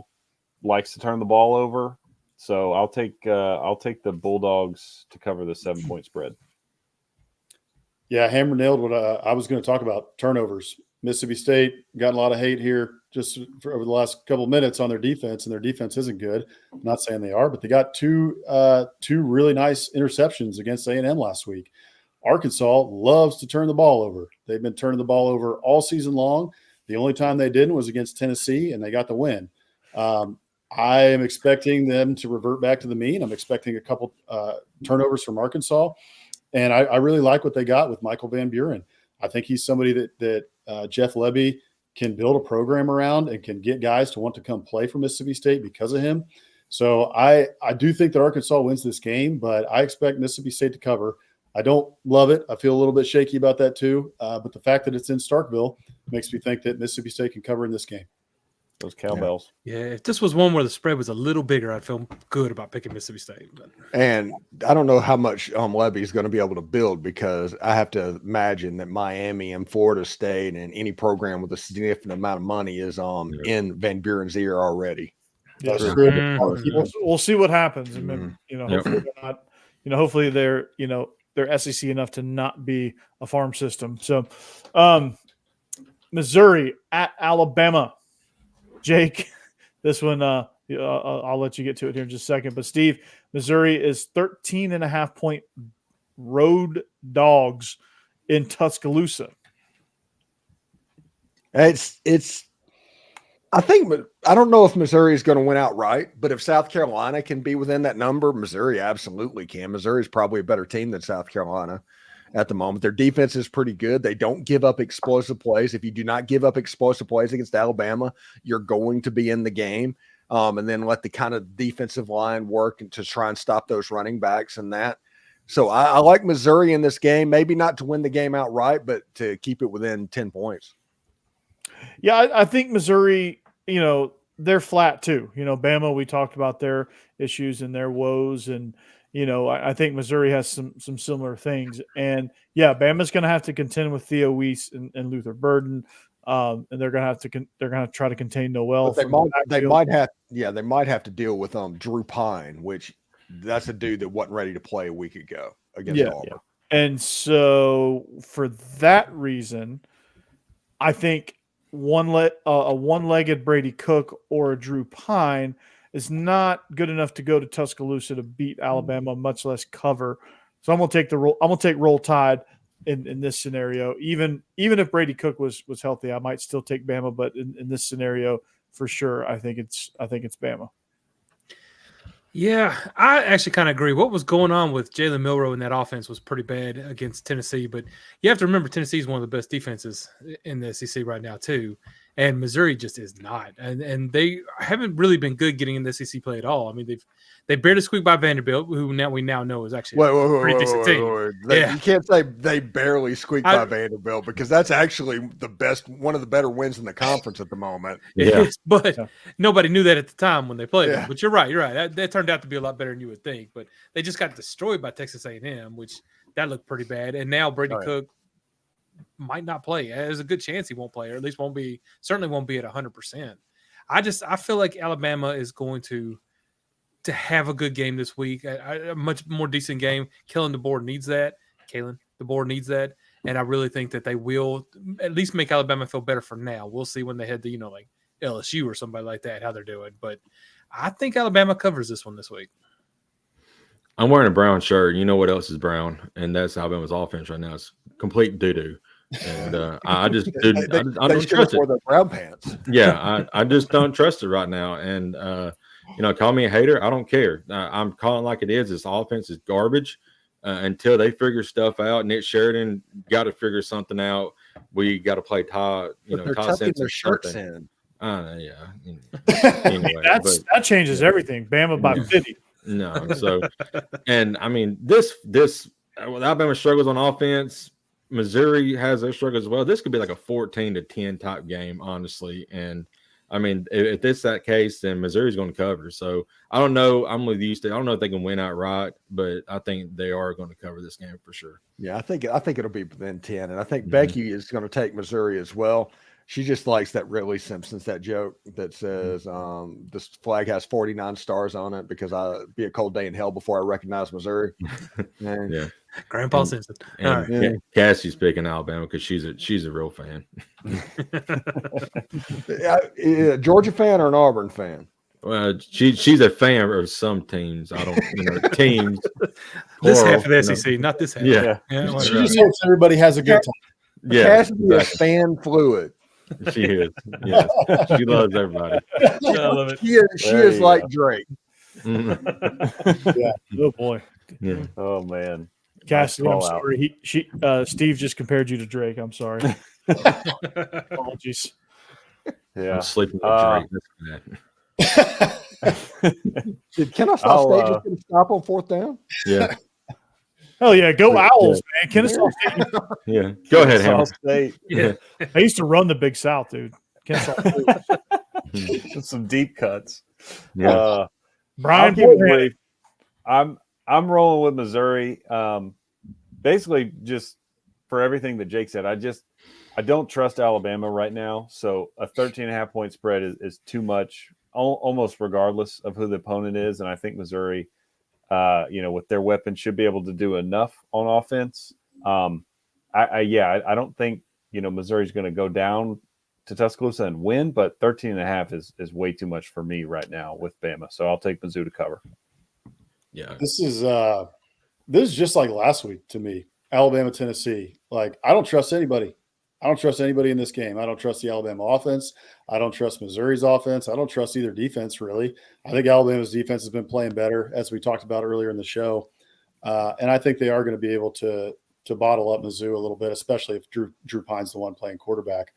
likes to turn the ball over, so I'll take the Bulldogs to cover the 7-point spread. Yeah, hammer nailed what I was going to talk about, turnovers. Mississippi State got a lot of hate here just over the last couple of minutes on their defense, and their defense isn't good. I'm not saying they are, but they got two really nice interceptions against A&M last week. Arkansas loves to turn the ball over. They've been turning the ball over all season long. The only time they didn't was against Tennessee, and they got the win. I am expecting them to revert back to the mean. I'm expecting a couple turnovers from Arkansas, and I really like what they got with Michael Van Buren. I think he's somebody that Jeff Lebby can build a program around and can get guys to want to come play for Mississippi State because of him. So I do think that Arkansas wins this game, but I expect Mississippi State to cover. I don't love it. I feel a little bit shaky about that too. But the fact that it's in Starkville makes me think that Mississippi State can cover in this game. Those cowbells. Yeah, if this was one where the spread was a little bigger, I'd feel good about picking Mississippi State. But. And I don't know how much Levy is going to be able to build, because I have to imagine that Miami and Florida State and any program with a significant amount of money is in Van Buren's ear already. That's Yeah. true. Mm-hmm. We'll see what happens. And then, hopefully they're not, hopefully they're SEC enough to not be a farm system. So, Missouri at Alabama. Jake, this one, I'll let you get to it here in just a second. But Steve, Missouri is 13.5-point road dogs in Tuscaloosa. It's. I don't know if Missouri is going to win outright, but if South Carolina can be within that number, Missouri absolutely can. Missouri is probably a better team than South Carolina at the moment. Their defense is pretty good. They don't give up explosive plays. If you do not give up explosive plays against Alabama, you're going to be in the game. And then let the kind of defensive line work and to try and stop those running backs and that. So I like Missouri in this game, maybe not to win the game outright, but to keep it within 10 points. Yeah, I think Missouri, they're flat too. Bama, we talked about their issues and their woes, and I think Missouri has some similar things. And yeah, Bama's going to have to contend with Theo Weiss and Luther Burden, and they're going to try to contain Noel. But they might have to deal with Drew Pine, which that's a dude that wasn't ready to play a week ago against Auburn. Yeah. And so for that reason, I think a one-legged Brady Cook or a Drew Pine is not good enough to go to Tuscaloosa to beat Alabama, much less cover. So I'm gonna take Roll Tide in this scenario. Even if Brady Cook was healthy, I might still take Bama, but in this scenario, for sure, I think it's Bama. Yeah, I actually kind of agree. What was going on with Jalen Milroe in that offense was pretty bad against Tennessee. But you have to remember, Tennessee is one of the best defenses in the SEC right now, too. And Missouri just is not. And they haven't really been good getting in the SEC play at all. I mean, they barely squeaked by Vanderbilt, who we now know is actually a pretty decent team. You can't say they barely squeaked by Vanderbilt, because that's actually one of the better wins in the conference at the moment. Yeah, but nobody knew that at the time when they played them. But you're right. That turned out to be a lot better than you would think. But they just got destroyed by Texas A&M, which that looked pretty bad. And now Brady Cook might not play. There's a good chance he won't play, or at least certainly won't be at 100%. I feel like Alabama is going to have a good game this week, a much more decent game. Kalen DeBoer needs that. And I really think that they will at least make Alabama feel better for now. We'll see when they head to, like LSU or somebody like that, how they're doing. But I think Alabama covers this one this week. I'm wearing a brown shirt. You know what else is brown? And that's Alabama's offense right now. It's complete doo-doo. And I just I don't trust it. Their brown pants. Yeah, I just don't trust it right now. And call me a hater. I don't care. I'm calling like it is. This offense is garbage until they figure stuff out. Nick Sheridan got to figure something out. We got to play Ty. They're tucking their shirts in. Yeah. Anyway, that changes everything. Bama by 50. No. So, and I mean this Alabama struggles on offense. Missouri has their struggles as well. This could be like a 14-10 type game, honestly. And I mean, if it's that case, then Missouri's going to cover. So I don't know. I'm with you, Steve. I don't know if they can win outright, but I think they are going to cover this game for sure. Yeah, I think it'll be within 10, and I think Becky is going to take Missouri as well. She just likes that Ridley Simpson's that joke that says this flag has 49 stars on it because I'd be a cold day in hell before I recognize Missouri. And, Yeah. Grandpa Simpson. All And right. Cassie's picking Alabama because she's a real fan. Georgia fan or an Auburn fan? Well, she's a fan of some teams. I don't teams. This plural, half of the SEC, not this half. Yeah. Yeah, She just hopes everybody has a good time. Yeah, Cassidy is fan fluid. she is. Yes, she loves everybody. I love it. She is like Drake. Oh boy, Yeah. Oh man. Cassidy, I'm call out. sorry. Steve just compared you to Drake. I'm sorry. Apologies. Yeah. I'm sleeping with Drake. That's bad. Did Kennesaw I'll, State just get a stop on 4th down? Yeah, Hell yeah, go Owls, man! Kennesaw State. yeah. Go ahead, Kennesaw Hammer. State. Yeah. I used to run the Big South, dude. Kennesaw State. Some deep cuts. Yeah. I'll Brian keep it Boyhan. brief. I'm rolling with Missouri. Basically, just for everything that Jake said, I don't trust Alabama right now. So a 13.5-point spread is too much, almost regardless of who the opponent is. And I think Missouri, with their weapons, should be able to do enough on offense. I don't think Missouri's going to go down to Tuscaloosa and win, but 13.5 is way too much for me right now with Bama. So I'll take Mizzou to cover. Yeah. This is just like last week to me. Alabama, Tennessee. Like, I don't trust anybody. I don't trust anybody in this game. I don't trust the Alabama offense. I don't trust Missouri's offense. I don't trust either defense, really. I think Alabama's defense has been playing better, as we talked about earlier in the show. And I think they are going to be able to bottle up Mizzou a little bit, especially if Drew Pine's the one playing quarterback.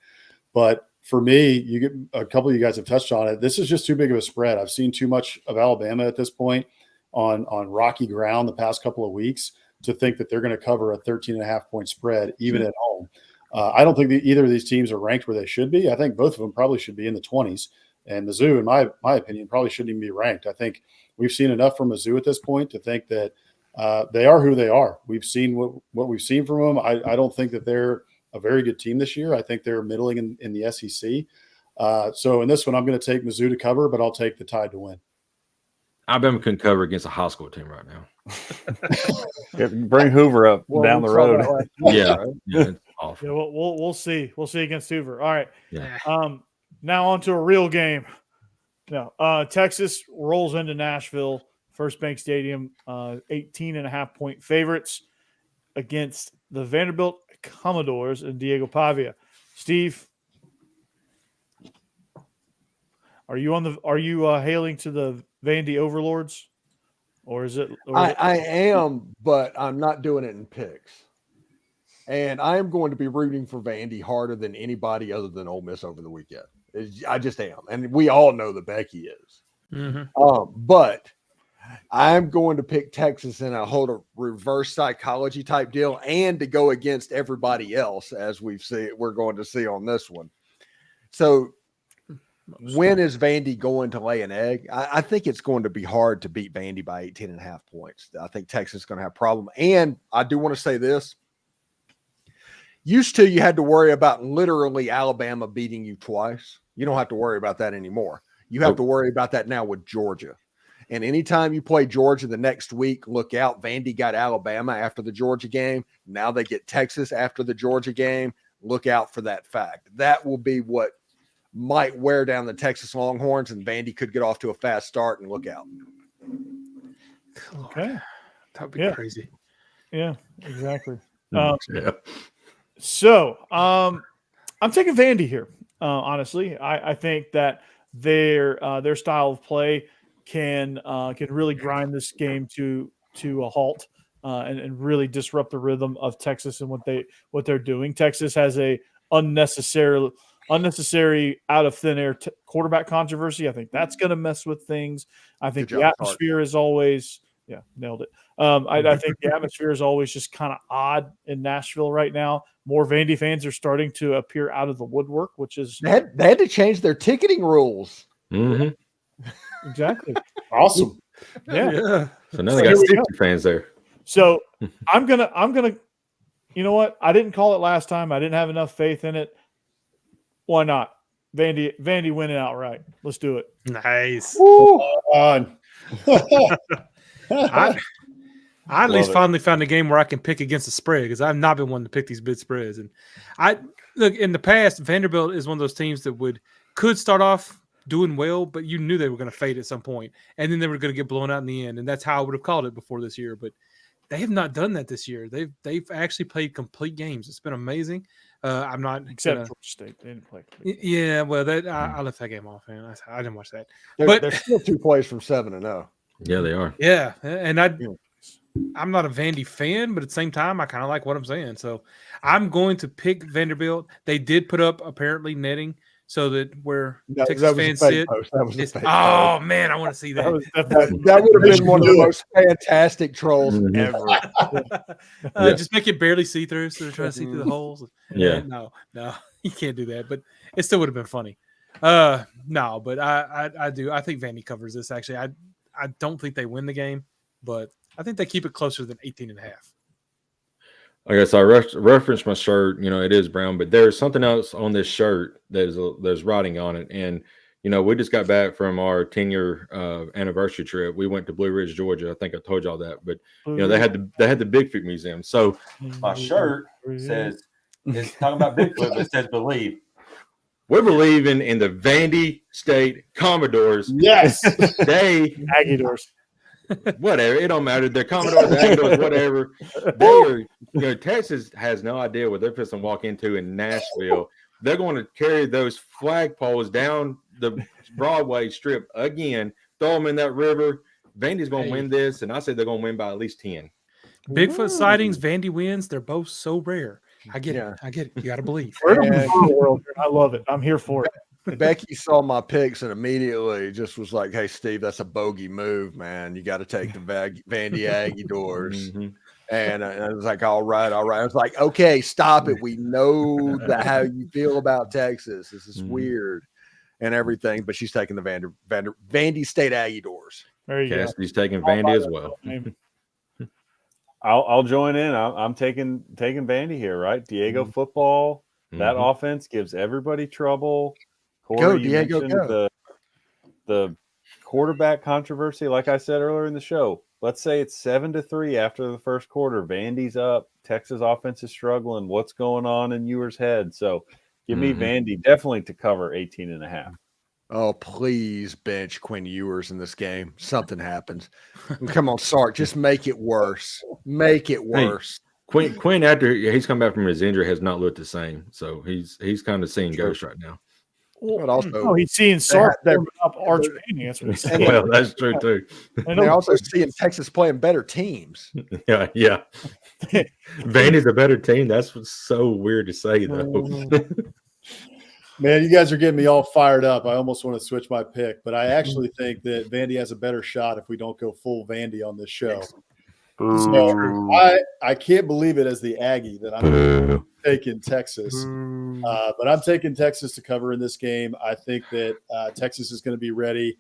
But for me, you get a couple of you guys have touched on it. This is just too big of a spread. I've seen too much of Alabama at this point on rocky ground the past couple of weeks to think that they're going to cover a 13.5-point spread, even at home. I don't think that either of these teams are ranked where they should be. I think both of them probably should be in the 20s. And Mizzou, in my opinion, probably shouldn't even be ranked. I think we've seen enough from Mizzou at this point to think that they are who they are. We've seen what we've seen from them. I don't think that they're a very good team this year. I think they're middling in the SEC. So in this one, I'm going to take Mizzou to cover, but I'll take the Tide to win. Alabama couldn't cover against a high school team right now. Bring Hoover up down the road. Yeah. It's awful. Yeah, we'll see. We'll see against Hoover. All right. Yeah. Now on to a real game. Now, Texas rolls into Nashville, First Bank Stadium, 18.5-point favorites against the Vanderbilt Commodores and Diego Pavia. Steve, are you hailing to the Vandy Overlords, or is it? I am, but I'm not doing it in picks. And I am going to be rooting for Vandy harder than anybody other than Ole Miss over the weekend. I just am, and we all know that Becky is. Mm-hmm. But I'm going to pick Texas in a whole reverse psychology type deal, and to go against everybody else, as we're going to see on this one. So, when is Vandy going to lay an egg? I think it's going to be hard to beat Vandy by 18.5 points. I think Texas is going to have a problem. And I do want to say this. Used to, you had to worry about literally Alabama beating you twice. You don't have to worry about that anymore. You have to worry about that now with Georgia. And anytime you play Georgia the next week, look out. Vandy got Alabama after the Georgia game. Now they get Texas after the Georgia game. Look out for that fact. That will be what might wear down the Texas Longhorns, and Vandy could get off to a fast start, and look out. Okay. That'd be crazy. Yeah, exactly. Yeah. So I'm taking Vandy here. Honestly, I think that their style of play can really grind this game to a halt and really disrupt the rhythm of Texas and what they're doing. Texas has a unnecessary out of thin air quarterback controversy. I think that's going to mess with things. I think the atmosphere is always nailed it. I think the atmosphere is always just kind of odd in Nashville right now. More Vandy fans are starting to appear out of the woodwork, which is they had to change their ticketing rules. Mm-hmm. Exactly awesome. Yeah. So now they got 60 fans there. So I'm gonna. You know what? I didn't call it last time. I didn't have enough faith in it. Why not? Vandy winning outright. Let's do it. Nice. On. I at least it. finally found a game where I can pick against the spread because I've not been wanting to pick these big spreads. And I look in the past, Vanderbilt is one of those teams that could start off doing well, but you knew they were going to fade at some point, and then they were going to get blown out in the end. And that's how I would have called it before this year. But they have not done that this year. They've actually played complete games. It's been amazing. I'm not Except Georgia State. They didn't play. Yeah, well, I left that game off, man. I didn't watch that. They're still 2 plays from 7-0. Yeah, they are. Yeah, and I'm not a Vandy fan, but at the same time, I kind of like what I'm saying. So I'm going to pick Vanderbilt. They did put up apparently netting so that where Texas fans sit. Oh man, I want to see that. That would have been one of the most fantastic trolls ever. Just make it barely see through, so they're trying to see through the holes. Yeah, no, you can't do that. But it still would have been funny. No, but I do. I think Vandy covers this. Actually, I don't think they win the game, but I think they keep it closer than 18.5. I guess I referenced my shirt. It is brown, but there's something else on this shirt there's writing on it. And we just got back from our 10-year anniversary trip. We went to Blue Ridge, Georgia. I think I told y'all that, but they had the Bigfoot Museum. So my shirt says it's talking about Bigfoot, but it says believe. We're believing in the Vandy State Commodores. Yes, they Aggie doors. Whatever, it don't matter. They're Commodores, Aggies, whatever. They are. Texas has no idea what they're supposed to walk into in Nashville. They're going to carry those flagpoles down the Broadway Strip again, throw them in that river. Vandy's going to win this, and I say they're going to win by at least 10. Bigfoot sightings, Vandy wins. They're both so rare. I get it. I get it. You got to believe. I love it. I'm here for it. Becky saw my picks and immediately just was like, "Hey, Steve, that's a bogey move, man. You got to take the Vandy Aggie doors." Mm-hmm. And I was like, all right. I was like, okay, stop it. We know that how you feel about Texas. This is weird and everything. But she's taking the Vandy State Aggie doors. There you go. Cassidy's taking Vandy as well. I'll join in. I'm taking Vandy here, right? Diego football. That offense gives everybody trouble. Corey, go, Diego, go. The quarterback controversy, like I said earlier in the show. Let's say it's 7-3 after the first quarter. Vandy's up. Texas offense is struggling. What's going on in Ewer's head? So give me Vandy definitely to cover 18.5. Oh, please bench Quinn Ewers in this game. Something happens. Come on, Sark. Just make it worse. Make it worse. Hey, Quinn, after he's come back from his injury, has not looked the same. So he's kind of seeing ghosts right now. But also, he's seeing Sark up Arch Manning. That's what he's saying. Well, that's true too. And they're also seeing Texas playing better teams. Yeah. Vandy's a better team. That's what's so weird to say, though. Man, you guys are getting me all fired up. I almost want to switch my pick, but I actually think that Vandy has a better shot if we don't go full Vandy on this show. So I can't believe it as the Aggie that I'm taking Texas. But I'm taking Texas to cover in this game. I think that Texas is going to be ready,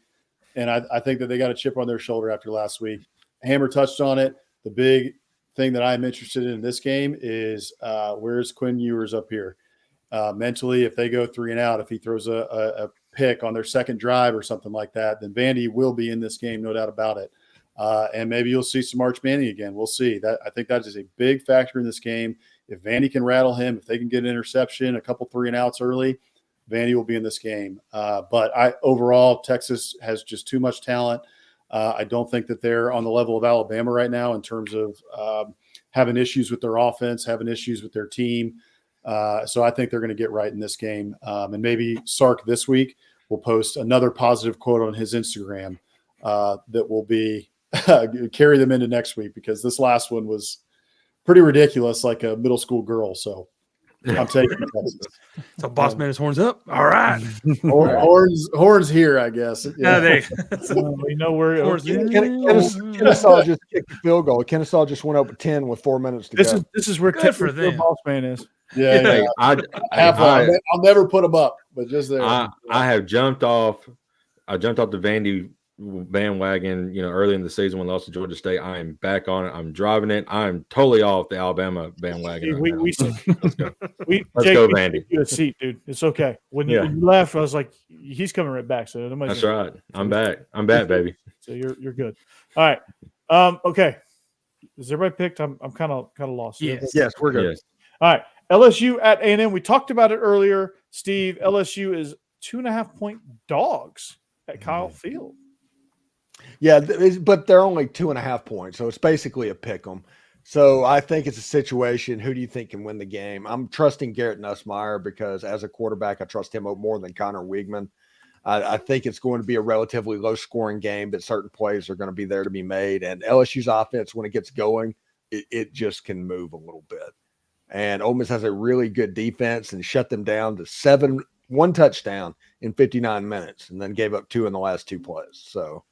and I think that they got a chip on their shoulder after last week. Hammer touched on it. The big thing that I'm interested in this game is where's Quinn Ewers up here? Mentally, if they go 3 and out, if he throws a pick on their second drive or something like that, then Vandy will be in this game, no doubt about it. And maybe you'll see some Arch Manning again. We'll see. I think that is a big factor in this game. If Vandy can rattle him, if they can get an interception, a couple 3 and outs early, Vandy will be in this game. But overall, Texas has just too much talent. I don't think that they're on the level of Alabama right now in terms of having issues with their offense, having issues with their team. So I think they're going to get right in this game. And maybe Sark this week will post another positive quote on his Instagram that will be carry them into next week, because this last one was pretty ridiculous, like a middle school girl. So I'm taking Texas. So boss man is horns up. All right. Horns here, I guess. Yeah. We know where Kennesaw just kicked the field goal. Kennesaw just went up 10 with 4 minutes to go. This is where the boss man is. Yeah. I'll never put them up, but just there. I have jumped off. I jumped off the Vandy bandwagon, early in the season when we lost to Georgia State. I am back on it. I'm driving it. I'm totally off the Alabama bandwagon. Hey, Let's go. Let's Jake, go, we Vandy. gave you a seat, dude. It's okay. When Yeah. you left, I was like, he's coming right back. So That's right. I'm back. I'm back, baby. So you're good. All right. Okay. Is everybody picked? I'm kind of lost. Yes. Yes, we're good. Yes. All right. LSU at A&M. We talked about it earlier. Steve, LSU is 2.5-point dogs at Kyle Field. Yeah, but they're only 2.5 points, so it's basically a pick 'em. So I think it's a situation. Who do you think can win the game? I'm trusting Garrett Nussmeier because as a quarterback, I trust him more than Connor Weigman. I think it's going to be a relatively low-scoring game, but certain plays are going to be there to be made. And LSU's offense, when it gets going, it just can move a little bit. And Ole Miss has a really good defense and shut them down to one touchdown in 59 minutes, and then gave up 2 in the last 2 plays. So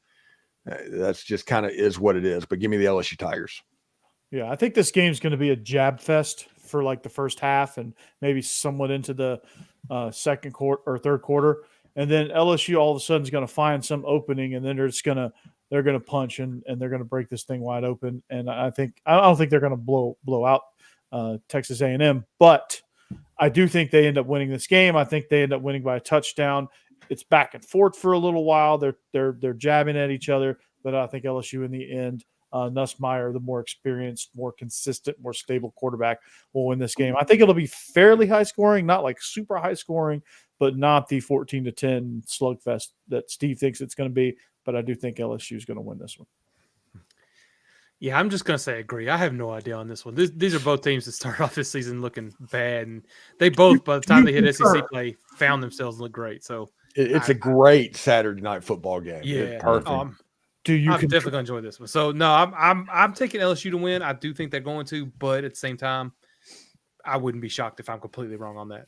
that's just kind of is what it is. But give me the LSU Tigers. Yeah, I think this game's going to be a jab fest for like the first half and maybe somewhat into the second quarter or third quarter. And then LSU all of a sudden is going to find some opening, and then they're going to punch and they're going to break this thing wide open. And I don't think they're going to blow out Texas A&M, but I do think they end up winning this game. I think they end up winning by a touchdown. It's back and forth for a little while. They're jabbing at each other, but I think LSU in the end, Nussmeier, the more experienced, more consistent, more stable quarterback, will win this game. I think it'll be fairly high scoring, not like super high scoring, but not the 14-10 slugfest that Steve thinks it's going to be. But I do think LSU is going to win this one. Yeah, I'm just going to say agree. I have no idea on this one. These are both teams that started off this season looking bad, and they both, by the time they hit SEC play, found themselves look great. So it's a great Saturday night football game. Yeah, perfect. I'm definitely going to enjoy this one. So no, I'm taking LSU to win. I do think they're going to, but at the same time, I wouldn't be shocked if I'm completely wrong on that.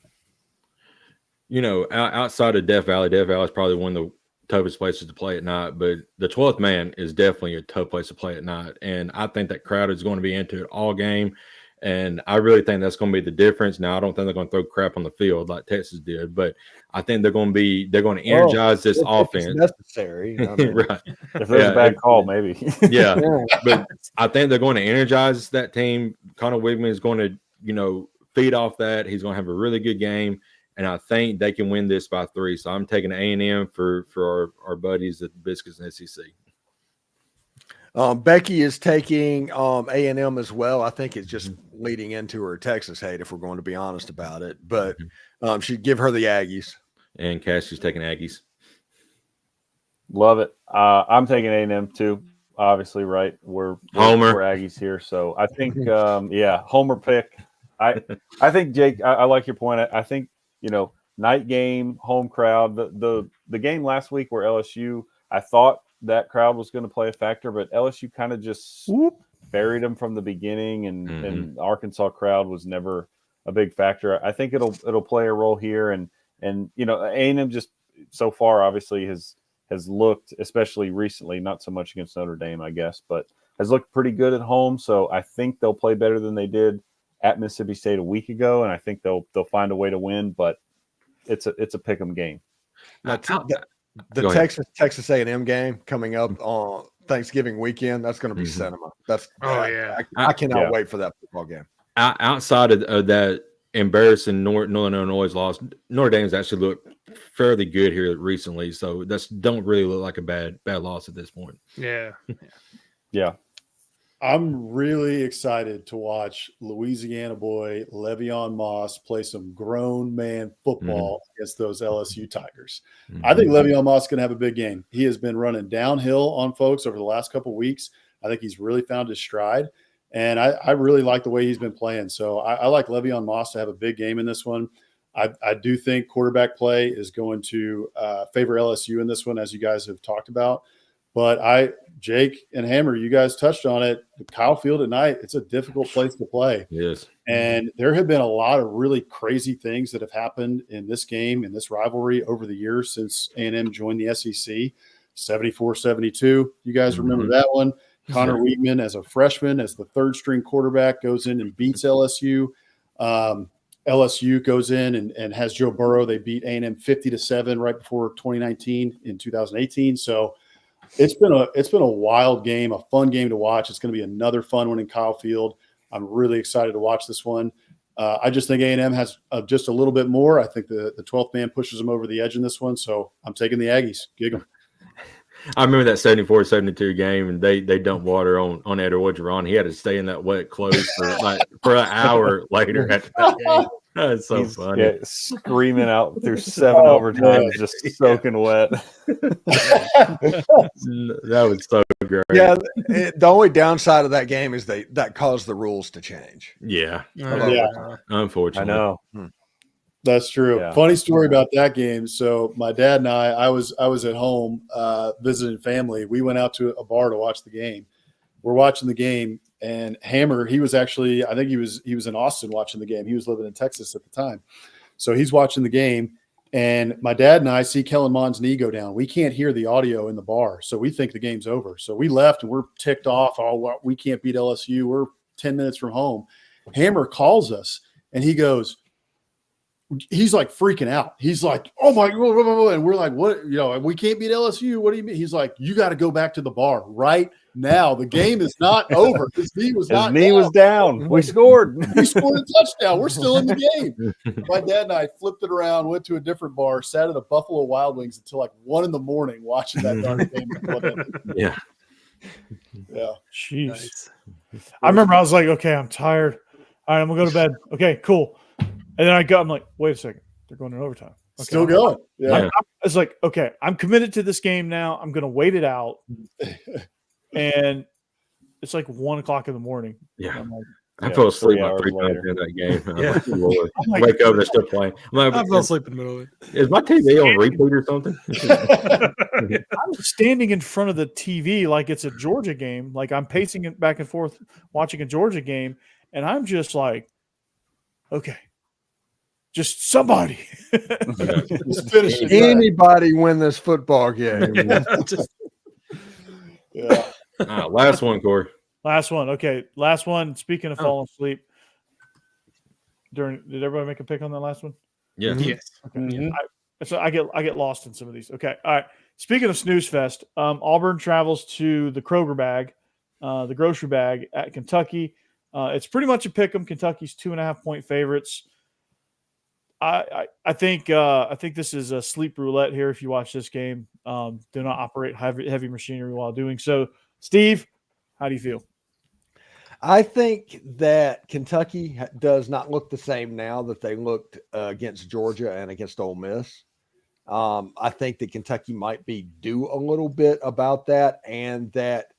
Outside of Death Valley is probably one of the toughest places to play at night, but the 12th man is definitely a tough place to play at night. And I think that crowd is going to be into it all game. And I really think that's going to be the difference. Now, I don't think they're going to throw crap on the field like Texas did, but I think they're going to energize this offense. It's necessary. Right. If there's a bad call, maybe. Yeah. But I think they're going to energize that team. Connor Weigman is going to, feed off that. He's going to have a really good game. And I think they can win this by 3. So I'm taking A&M for our buddies at the Biscuits and SEC. Becky is taking A&M as well. I think it's just leading into her Texas hate, if we're going to be honest about it. But she'd give her the Aggies. And Cassie's taking Aggies. Love it. I'm taking A&M too. Obviously, right? We're Aggies here. So I think, Homer pick. I think, Jake, I like your point. I think, night game, home crowd. The game last week where LSU, I thought that crowd was going to play a factor, but LSU kind of just buried them from the beginning, and Arkansas crowd was never a big factor. I think it'll play a role here, and A&M just so far obviously has looked, especially recently, not so much against Notre Dame, I guess, but has looked pretty good at home. So I think they'll play better than they did at Mississippi State a week ago, and I think they'll find a way to win. But it's a pick'em game. Now, the Texas A&M game coming up on Thanksgiving weekend, that's going to be cinema. I cannot wait for that football game. Outside of that embarrassing Northern Illinois loss, Notre Dame's actually looked fairly good here recently, so that's don't really look like a bad loss at this point. Yeah. I'm really excited to watch Louisiana boy Le'Veon Moss play some grown man football against those LSU Tigers. I think Le'Veon Moss is going to have a big game. He has been running downhill on folks over the last couple of weeks. I think he's really found his stride, and I really like the way he's been playing. So I like Le'Veon Moss to have a big game in this one. I do think quarterback play is going to favor LSU in this one, as you guys have talked about. But Jake and Hammer, you guys touched on it. Kyle Field at night, it's a difficult place to play. Yes. And there have been a lot of really crazy things that have happened in this game, in this rivalry over the years since A&M joined the SEC, 74-72. You guys remember that one? Connor Weigman as a freshman, as the third-string quarterback, goes in and beats LSU. LSU goes in and has Joe Burrow. They beat A&M 50-7 right before 2019 in 2018. So It's been a wild game, a fun game to watch. It's going to be another fun one in Kyle Field. I'm really excited to watch this one. I just think A&M has just a little bit more. I think the 12th man pushes them over the edge in this one, so I'm taking the Aggies. Gig 'em. I remember that 74-72 game, and they dumped water on Ed Orgeron. He had to stay in that wet clothes for an hour later after that game. That's so funny. Yeah, screaming out through 7 overtimes, just soaking wet. That was so great. Yeah, the only downside of that game is that caused the rules to change. Yeah. Yeah. Unfortunately. I know. That's true. Yeah. Funny story about that game. So my dad and I was at home visiting family. We went out to a bar to watch the game. We're watching the game, and Hammer, he was actually, I think he was in Austin watching the game. He was living in Texas at the time. So he's watching the game, and my dad and I see Kellen Mond's knee go down. We can't hear the audio in the bar, so we think the game's over. So we left, and we're ticked off. Oh, we can't beat LSU. We're 10 minutes from home. Hammer calls us, and he's like freaking out. He's like, oh my God. And we're like, what? We can't beat LSU. What do you mean? He's like, you got to go back to the bar right now. The game is not over. His knee was down. We scored. We scored a touchdown. We're still in the game. My dad and I flipped it around, went to a different bar, sat at a Buffalo Wild Wings until like 1 a.m. watching that darn game. Yeah. Yeah. Jeez. Nice. I remember I was like, okay, I'm tired. All right, I'm gonna go to bed. Okay, cool. And then I'm like, wait a second, they're going in overtime. Okay. Still going. Yeah. It's like, okay, I'm committed to this game now. I'm gonna wait it out. And it's like 1 o'clock in the morning. Yeah. I'm like, I fell asleep 3 like hours 3 times later. in that game. Yeah. Lord. like, Wake up and they're still playing. I'm I like, fell asleep in the middle of it. is my TV on repeat or something? I'm standing in front of the TV like it's a Georgia game. Like I'm pacing it back and forth, watching a Georgia game, and I'm just like, okay, just somebody. Just finish it. Anybody win this football game? Yeah. Last one, Corey. Last one. Okay. Last one. Speaking of falling asleep, did everybody make a pick on that last one? Yeah. Yes. Okay. Mhm. So I get lost in some of these. Okay. All right. Speaking of snooze fest, Auburn travels to the Kroger bag, the grocery bag at Kentucky. It's pretty much a pick 'em. Kentucky's 2.5-point favorites. I think this is a sleep roulette here. If you watch this game, do not operate heavy machinery while doing so. Steve, how do you feel? I think that Kentucky does not look the same now that they looked against Georgia and against Ole Miss. I think that Kentucky might be due a little bit about that, and that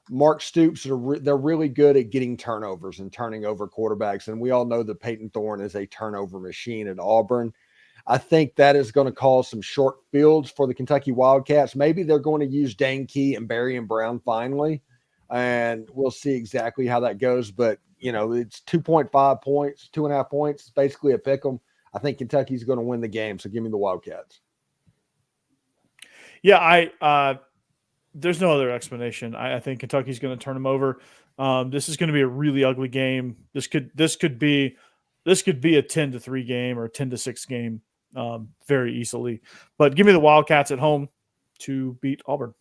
Mark Stoops, they're really good at getting turnovers and turning over quarterbacks. And we all know that Peyton Thorne is a turnover machine at Auburn. I think that is going to cause some short fields for the Kentucky Wildcats. Maybe they're going to use Dane Key and Barry and Brown finally, and we'll see exactly how that goes. But, it's 2.5 points, 2.5 points. It's basically a pick 'em. I think Kentucky's going to win the game, so give me the Wildcats. Yeah, there's no other explanation. I think Kentucky's going to turn them over. This is going to be a really ugly game. This could be a 10-3 game or a 10-6 game very easily. But give me the Wildcats at home to beat Auburn.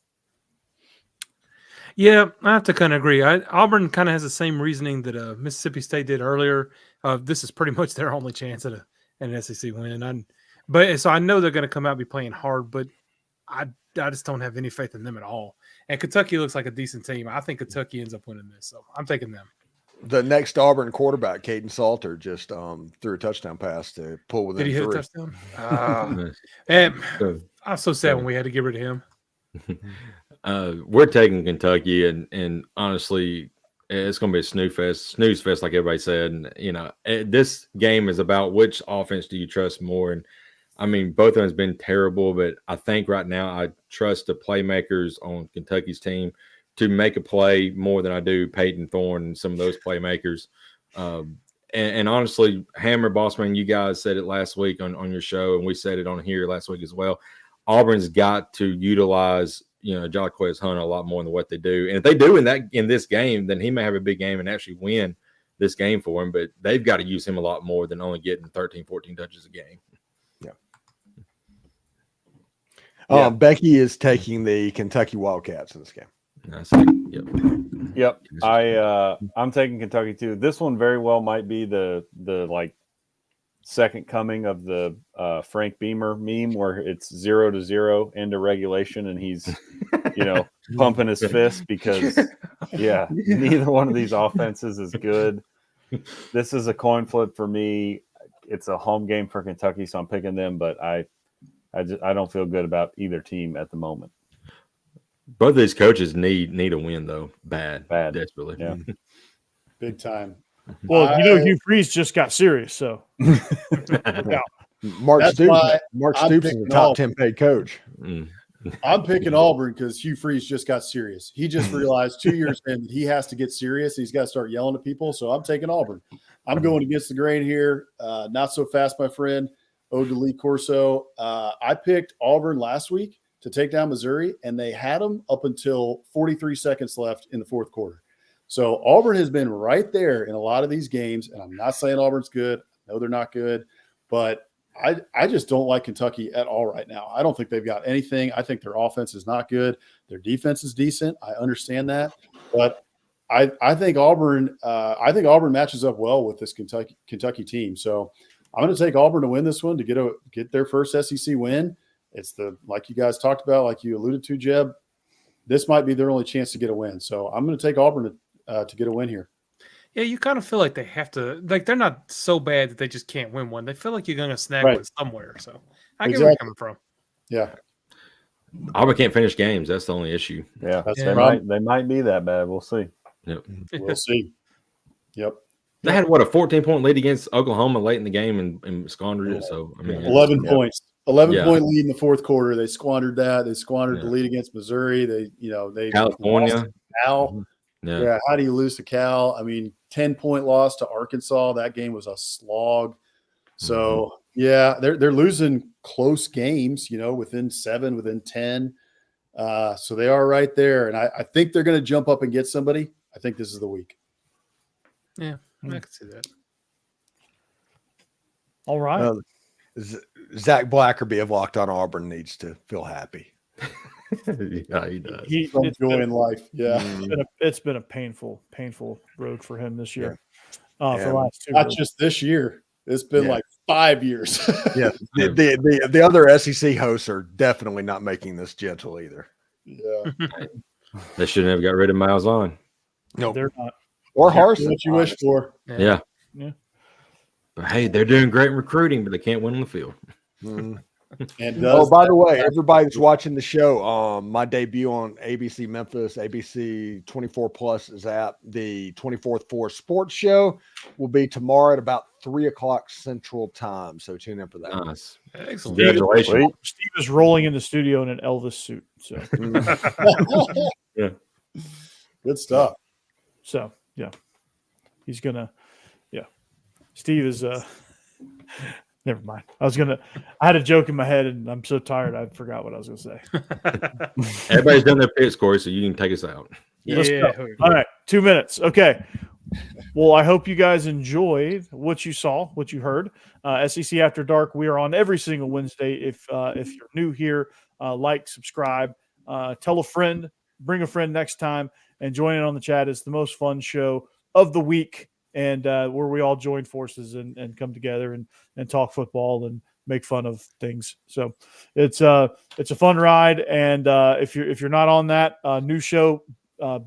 Yeah, I have to kind of agree. Auburn kind of has the same reasoning that Mississippi State did earlier. This is pretty much their only chance at an SEC win. So I know they're going to come out and be playing hard, but I just don't have any faith in them at all. And Kentucky looks like a decent team. I think Kentucky ends up winning this, so I'm taking them. The next Auburn quarterback, Caden Salter, just threw a touchdown pass to pull within Did he hit 3. a touchdown? And I'm so sad when we had to get rid of him. We're taking Kentucky, and honestly, it's going to be a snooze fest, like everybody said. And this game is about which offense do you trust more. And I mean, both of them has been terrible, but I think right now I trust the playmakers on Kentucky's team to make a play more than I do Peyton Thorne and some of those playmakers. And honestly, Hammer, Bossman, you guys said it last week on your show, and we said it on here last week as well. Auburn's got to utilize Jalaquez Hunt a lot more than what they do. And if they do in this game, then he may have a big game and actually win this game for him. But they've got to use him a lot more than only getting 13, 14 touches a game. Yeah. Becky is taking the Kentucky Wildcats in this game. That's it. Yep. Yep. I'm taking Kentucky too. This one very well might be the like second coming of the Frank Beamer meme where it's 0-0 into regulation and he's pumping his fist because neither one of these offenses is good. This is a coin flip for me. It's a home game for Kentucky, so I'm picking them, but I don't feel good about either team at the moment. Both of these coaches need a win though, bad, desperately. Yeah. Big time. Well, Hugh Freeze just got serious, so Mark That's Stoops. why Mark I'm Stoops is picking the top Auburn. 10 paid coach. I'm picking Auburn because Hugh Freeze just got serious. He just realized 2 years in that he has to get serious. He's got to start yelling at people. So I'm taking Auburn. I'm going against the grain here. Not so fast, my friend. Ode to Lee Corso. I picked Auburn last week to take down Missouri, and they had them up until 43 seconds left in the fourth quarter. So Auburn has been right there in a lot of these games, and I'm not saying Auburn's good. I know they're not good, but I just don't like Kentucky at all right now. I don't think they've got anything. I think their offense is not good. Their defense is decent. I understand that, but I think Auburn. I think Auburn matches up well with this Kentucky team. So I'm going to take Auburn to win this one to get their first SEC win. It's like you guys talked about, like you alluded to, Jeb. This might be their only chance to get a win. So I'm going to take Auburn to get a win here. Yeah, you kind of feel like they have to, like they're not so bad that they just can't win one. They feel like you're going to snag Right. one somewhere. So I get where you're coming from. Yeah. Auburn can't finish games. That's the only issue. Yeah, That's they the might be that bad. We'll see. Yep. We'll see. Yep. They had a 14-point lead against Oklahoma late in the game and squandered it. So I mean, 11 points. 11-point lead in the fourth quarter. They squandered that. They squandered the lead against Missouri. They California. lost to Cal. Yeah. How do you lose to Cal? I mean, 10-point loss to Arkansas. That game was a slog. So they're losing close games. Within 7, within 10. So they are right there, and I think they're going to jump up and get somebody. I think this is the week. Yeah, I can see that. all right. Zach Blackerby of Locked On Auburn needs to feel happy. Yeah, he does. It's Joy in life. Yeah. it's been a painful road for him this year. For the last 2 Not years. just this year. It's been like 5 years. Yeah. The other SEC hosts are definitely not making this gentle either. Yeah. They shouldn't have got rid of Miles on. No, They're not. or Harsin. What you wish for. Yeah. But hey, they're doing great in recruiting, but they can't win on the field. Mm. And By the way, everybody that's watching the show, my debut on ABC Memphis, ABC 24 Plus is at the 24th Floor Sports Show. Will be tomorrow at about 3:00 Central Time. So tune in for that. Nice. Excellent. Congratulations. Steve is rolling in the studio in an Elvis suit. So Yeah. good stuff. So yeah, he's gonna. Yeah, Steve is. Never mind. I had a joke in my head, and I'm so tired I forgot what I was gonna say. Everybody's done their picks, Corey, so you can take us out. Let's go. All right, 2 minutes. Okay. Well, I hope you guys enjoyed what you saw, what you heard. SEC After Dark. We are on every single Wednesday. If you're new here, like, subscribe, tell a friend, bring a friend next time, and join in on the chat. It's the most fun show of the week, and where we all join forces and come together and talk football and make fun of things. So it's a fun ride. And if you're not on that new show,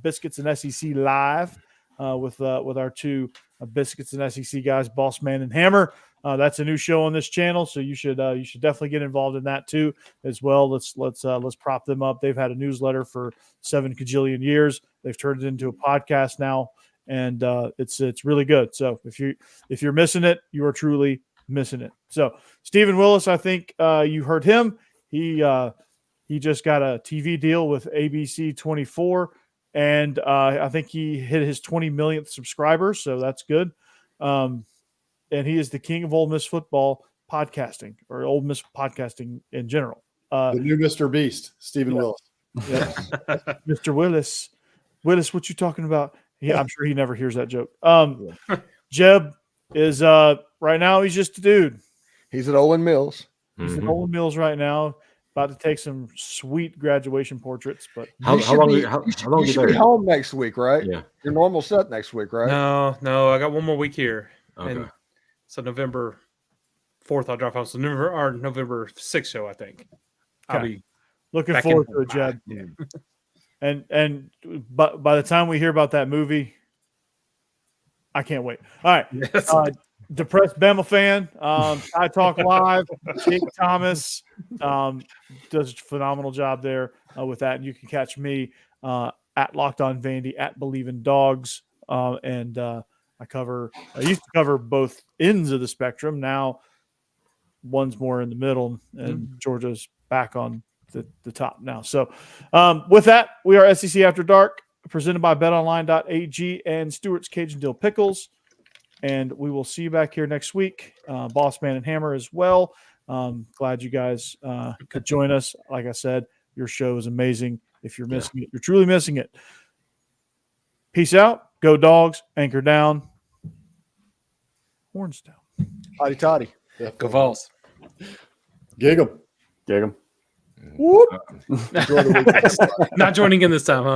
Biscuits and SEC Live with our two Biscuits and SEC guys, Boss Man and Hammer. That's a new show on this channel, so you should definitely get involved in that too as well. Let's prop them up. They've had a newsletter for 7 kajillion years. They've turned it into a podcast now, and it's really good. So if you're missing it, you are truly missing it. So Steven Willis, I think you heard him. He just got a TV deal with ABC 24, and I think he hit his 20 millionth subscriber. So that's good. And he is the king of Ole Miss football podcasting, or Ole Miss podcasting in general. The new Mr. Beast, Steven Willis. Yeah. Mr. Willis, what you talking about? Yeah, I'm sure he never hears that joke. Jeb is right now. He's just a dude. He's at Olin Mills. He's at Olin Mills right now. About to take some sweet graduation portraits, but How You should long? be- How you should- long you you should be there? home next week, right? Yeah. Your normal set next week, right? No, I got one more week here. Okay. And so November 4th, I'll drop out. So November 6th show, I think. I'll Okay. be looking back forward in to it, Jeb. Yeah. And but by the time we hear about that movie, I can't wait. All right. Yes. Depressed Bama fan, I Talk Live, Jake Thomas does a phenomenal job there with that. And you can catch me at Locked On Vandy, at Believe in Dogs. And I used to cover both ends of the spectrum. Now one's more in the middle, and Georgia's back on the top now. So with that, we are SEC After Dark, presented by betonline.ag and Stewart's Cajun Dill Pickles. And we will see you back here next week. Boss Man and Hammer as well. Glad you guys could join us. Like I said, your show is amazing. If you're missing it, you're truly missing it. Peace out. Go Dogs. Anchor down. Horns down. Hotty toddy. Go Vols. Gig 'em. Dig 'em. Whoop. Enjoy the weekend. Not joining in this time, huh?